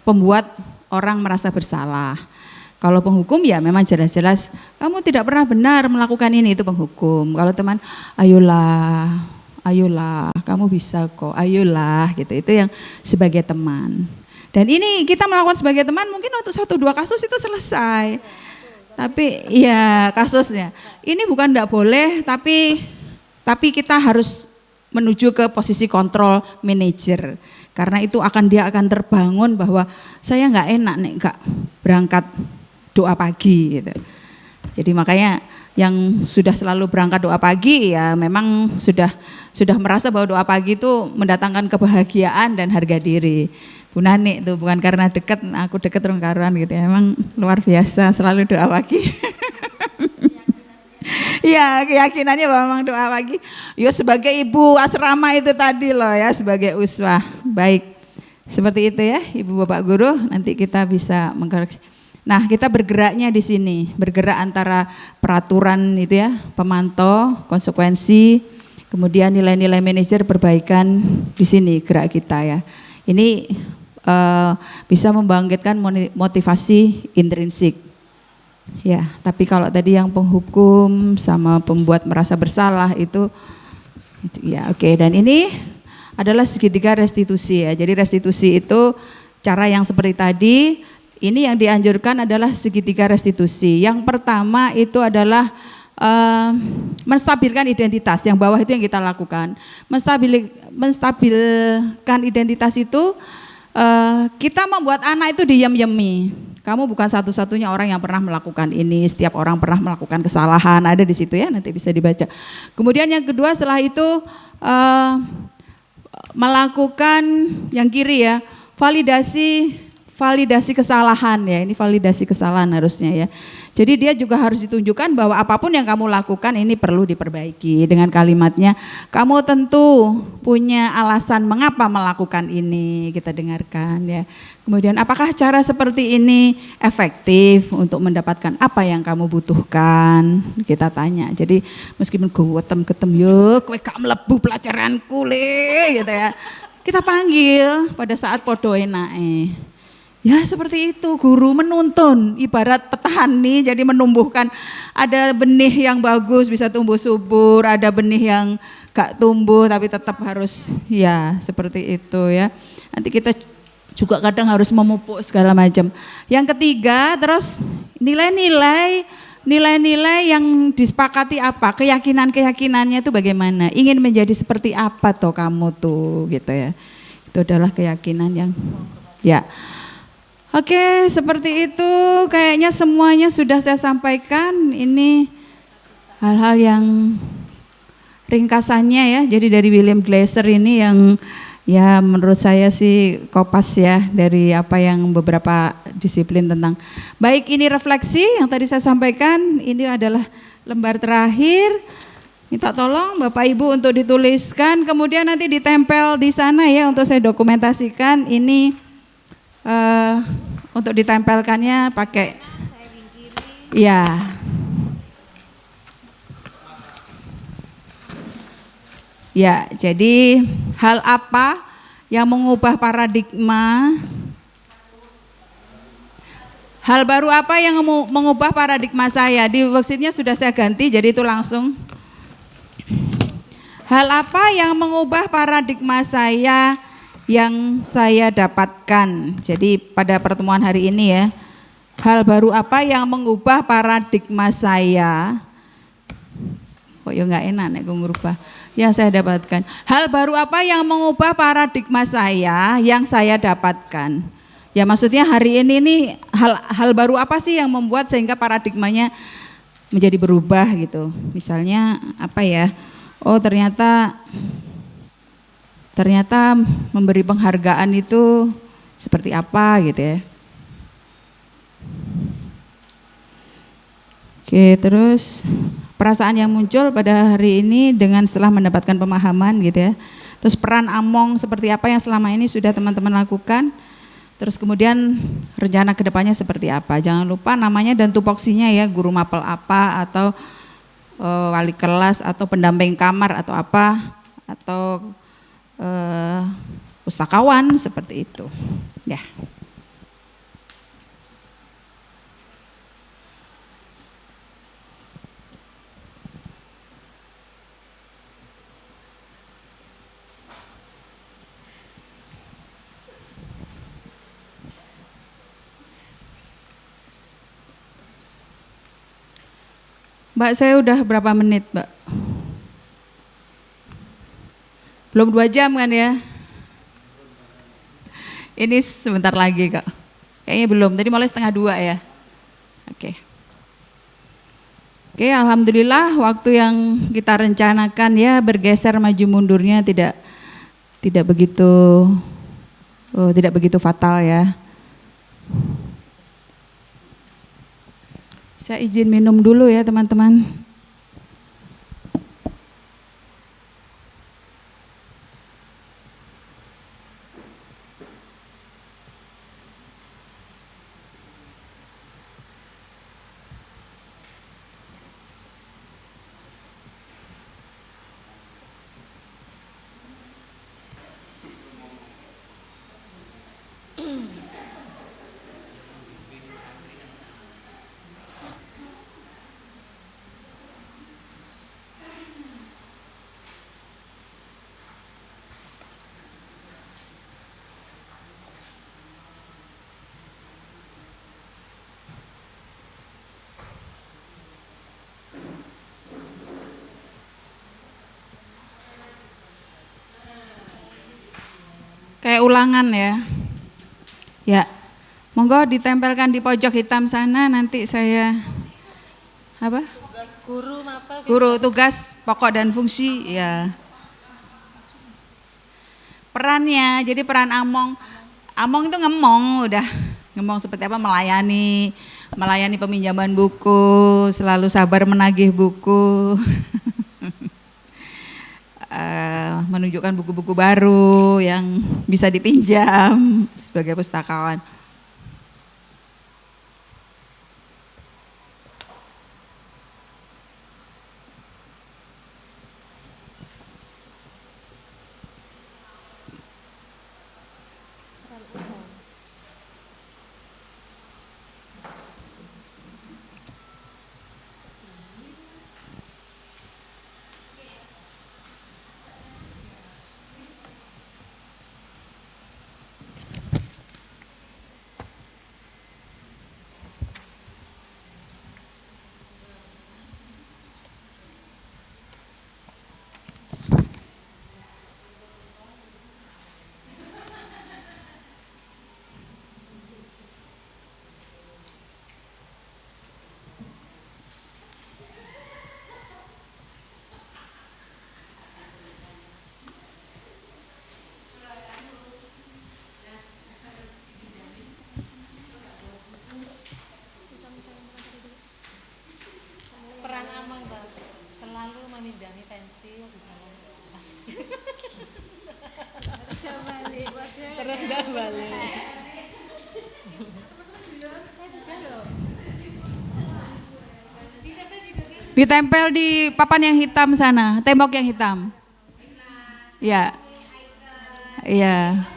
pembuat orang merasa bersalah. Kalau penghukum ya memang jelas-jelas kamu tidak pernah benar melakukan ini, itu penghukum. Kalau teman, ayolah, kamu bisa kok, ayolah gitu. Itu yang sebagai teman. Dan ini kita melakukan sebagai teman mungkin untuk 1-2 kasus itu selesai. Tapi ya kasusnya. Ini bukan tidak boleh, tapi kita harus menuju ke posisi kontrol manager. Karena itu dia akan terbangun bahwa saya nggak enak nih nggak berangkat doa pagi gitu. Jadi makanya yang sudah selalu berangkat doa pagi ya memang sudah merasa bahwa doa pagi itu mendatangkan kebahagiaan dan harga diri. Bu Nani itu bukan karena dekat, aku dekat rongkaran gitu ya, memang luar biasa selalu doa pagi. Ya keyakinannya bahwa memang doa pagi. Ya sebagai ibu asrama itu tadi loh ya, sebagai uswah. Baik, seperti itu ya Ibu Bapak Guru, nanti kita bisa mengkoreksi. Nah kita bergeraknya di sini, bergerak antara peraturan itu ya, pemantau, konsekuensi, kemudian nilai-nilai manajer perbaikan di sini gerak kita ya. Ini bisa membangkitkan motivasi intrinsik. Ya, tapi kalau tadi yang penghukum sama pembuat merasa bersalah itu ya oke. Dan ini adalah segitiga restitusi ya. Jadi restitusi itu cara yang seperti tadi. Ini yang dianjurkan adalah segitiga restitusi. Yang pertama itu adalah menstabilkan identitas. Yang bawah itu yang kita lakukan. Menstabilkan identitas itu kita membuat anak itu diyem-yemi. Kamu bukan satu-satunya orang yang pernah melakukan ini. Setiap orang pernah melakukan kesalahan. Ada di situ ya, nanti bisa dibaca. Kemudian yang kedua setelah itu melakukan yang kiri ya, validasi kesalahan ya, ini validasi kesalahan harusnya ya. Jadi dia juga harus ditunjukkan bahwa apapun yang kamu lakukan ini perlu diperbaiki dengan kalimatnya, kamu tentu punya alasan mengapa melakukan ini, kita dengarkan ya. Kemudian apakah cara seperti ini efektif untuk mendapatkan apa yang kamu butuhkan, kita tanya. Jadi meskipun getem yuk, kowe gak mlebu pelajaranku le gitu ya. Kita panggil pada saat podo enake. Ya seperti itu, guru menuntun ibarat petani, jadi menumbuhkan, ada benih yang bagus bisa tumbuh subur, ada benih yang gak tumbuh tapi tetap harus ya seperti itu ya. Nanti kita juga kadang harus memupuk segala macam. Yang ketiga terus nilai-nilai yang disepakati apa, keyakinannya itu bagaimana, ingin menjadi seperti apa toh kamu tuh gitu ya. Itu adalah keyakinan yang ya. Oke, seperti itu kayaknya semuanya sudah saya sampaikan. Ini hal-hal yang ringkasannya ya. Jadi dari William Glasser ini yang ya menurut saya sih kopas ya dari apa yang beberapa disiplin tentang. Baik, ini refleksi yang tadi saya sampaikan. Ini adalah lembar terakhir. Minta tolong Bapak Ibu untuk dituliskan, kemudian nanti ditempel di sana ya untuk saya dokumentasikan. Ini untuk ditempelkannya pakai ya. Ya, jadi hal apa yang mengubah paradigma? Hal baru apa yang mengubah paradigma saya? Di worksheetnya sudah saya ganti, jadi itu langsung. Hal apa yang mengubah paradigma saya yang saya dapatkan? Jadi pada pertemuan hari ini ya, hal baru apa yang mengubah paradigma saya? Kok ya nggak enak nek ngubah. Yang saya dapatkan. Hal baru apa yang mengubah paradigma saya yang saya dapatkan? Ya maksudnya hari ini nih hal baru apa sih yang membuat sehingga paradigmanya menjadi berubah gitu? Misalnya apa ya? Oh ternyata memberi penghargaan itu seperti apa gitu ya. Oke, terus perasaan yang muncul pada hari ini dengan setelah mendapatkan pemahaman gitu ya. Terus peran Among seperti apa yang selama ini sudah teman-teman lakukan. Terus kemudian rencana kedepannya seperti apa. Jangan lupa namanya dan tupoksinya ya, guru mapel apa atau wali kelas atau pendamping kamar atau apa atau pustakawan seperti itu ya. Mbak, saya udah berapa menit, Mbak? Belum 2 jam kan ya? Ini sebentar lagi kok. Kayaknya belum, tadi mulai 1:30 ya. Oke. Oke, alhamdulillah waktu yang kita rencanakan ya bergeser maju mundurnya tidak begitu fatal ya. Saya izin minum dulu ya teman-teman. Kayak ulangan ya. Ya. Monggo ditempelkan di pojok hitam sana, nanti saya apa? Guru tugas pokok dan fungsi ya. Perannya, jadi peran Among itu ngemong seperti apa, melayani peminjaman buku, selalu sabar menagih buku. Menunjukkan buku-buku baru yang bisa dipinjam sebagai pustakawan. Terus gak balik. Ditempel di papan yang hitam sana, tembok yang hitam. Ya. Iya.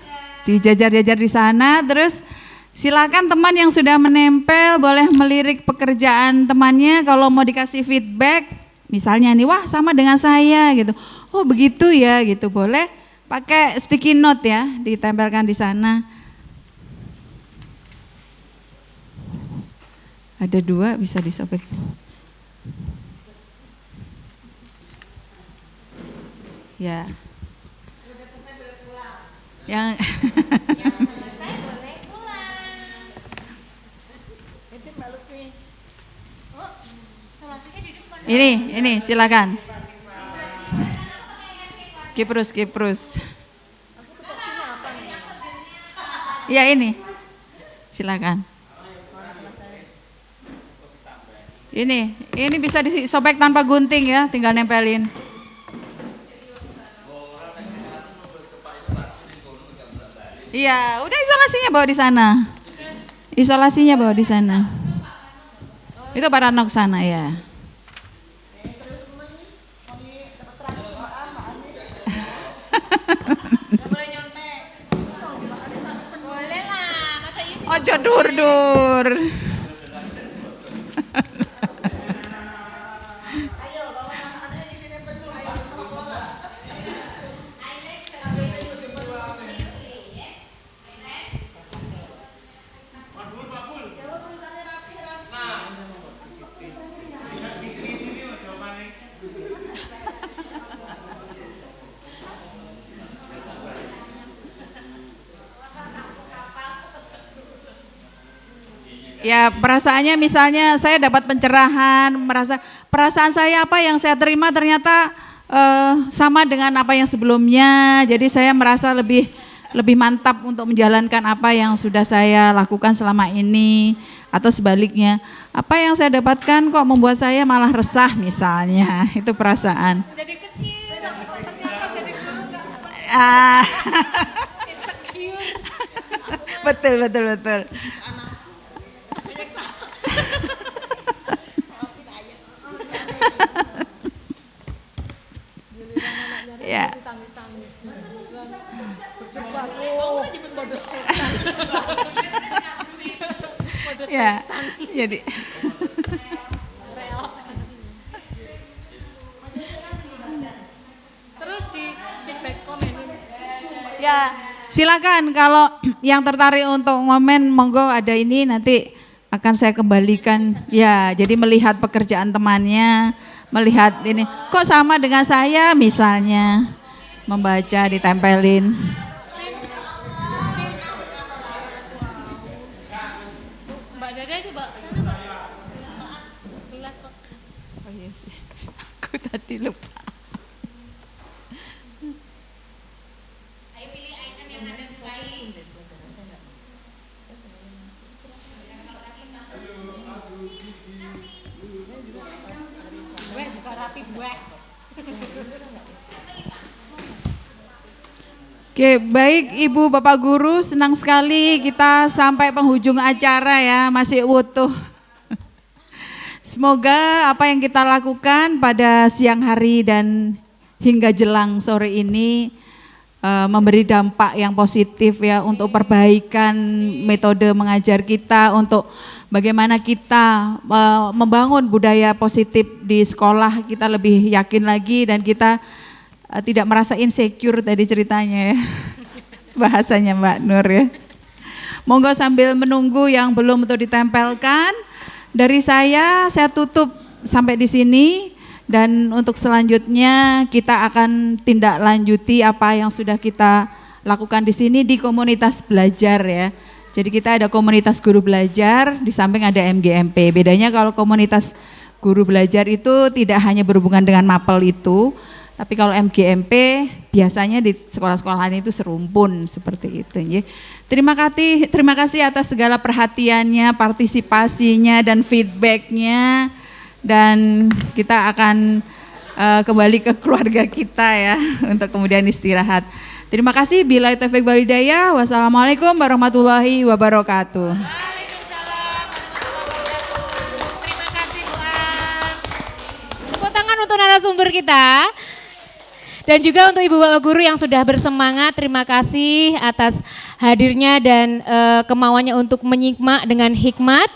Dijajar-jajar di sana, terus silakan teman yang sudah menempel boleh melirik pekerjaan temannya, kalau mau dikasih feedback, misalnya nih, wah sama dengan saya gitu. Oh begitu ya gitu, boleh pakai sticky note ya, ditempelkan di sana. Ada 2 bisa disobek. Ya. Yang Selesai boleh pulang. ini silakan. Kiprus. Ya ini, silakan. Ini bisa disobek tanpa gunting ya, tinggal nempelin. Iya, udah isolasinya bawa di sana. Isolasinya bawa di sana. Itu para nok sana ya. Boleh lah, masa isi. Ojo dur. Ya perasaannya misalnya saya dapat pencerahan, perasaan saya apa yang saya terima ternyata sama dengan apa yang sebelumnya. Jadi saya merasa lebih mantap untuk menjalankan apa yang sudah saya lakukan selama ini, atau sebaliknya apa yang saya dapatkan kok membuat saya malah resah misalnya, itu perasaan. Jadi kecil, ternyata jadi guru insecure. Betul. Ya. Ya, jadi terus di feedback komen. ya silakan kalau yang tertarik untuk ngomen monggo, ada ini nanti akan saya kembalikan. Ya, jadi melihat pekerjaan temannya, melihat ini kok sama dengan saya misalnya, membaca ditempelin. Mbak Dada itu Mbak sana Mbak. Gelas kok. Oh iya sih, aku tadi lupa. Ayo pilih icon yang Anda sukai. Gue juga rapi gue. Oke, baik Ibu Bapak Guru, senang sekali kita sampai penghujung acara ya, masih utuh. Semoga apa yang kita lakukan pada siang hari dan hingga jelang sore ini memberi dampak yang positif ya, untuk perbaikan metode mengajar kita, untuk bagaimana kita membangun budaya positif di sekolah, kita lebih yakin lagi dan kita tidak merasa insecure tadi ceritanya ya, bahasanya Mbak Nur ya. Monggo sambil menunggu yang belum untuk ditempelkan, dari saya tutup sampai di sini, dan untuk selanjutnya kita akan tindak lanjuti apa yang sudah kita lakukan di sini di komunitas belajar ya. Jadi kita ada komunitas guru belajar, di samping ada MGMP. Bedanya kalau komunitas guru belajar itu tidak hanya berhubungan dengan mapel itu, tapi kalau MGMP biasanya di sekolah-sekolahan itu serumpun seperti itu ya. Terima kasih atas segala perhatiannya, partisipasinya dan feedbacknya, dan kita akan kembali ke keluarga kita ya untuk kemudian istirahat. Terima kasih. Billahi taufiq wal hidayah. Wassalamualaikum warahmatullahi wabarakatuh. Tepuk tangan untuk narasumber kita. Dan juga untuk Ibu Bapak Guru yang sudah bersemangat, terima kasih atas hadirnya dan kemauannya untuk menyimak dengan hikmat.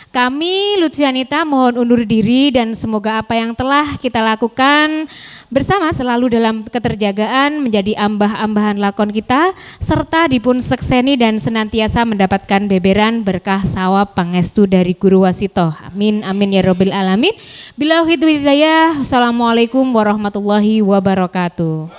Kami Lutfianita mohon undur diri, dan semoga apa yang telah kita lakukan bersama selalu dalam keterjagaan menjadi ambah-ambahan lakon kita, serta dipun sekseni dan senantiasa mendapatkan beberan berkah sawab pangestu dari Guru Wasito. Amin amin ya robbal alamin. Billahi taufiq hidayah. Wassalamualaikum warahmatullahi wabarakatuh.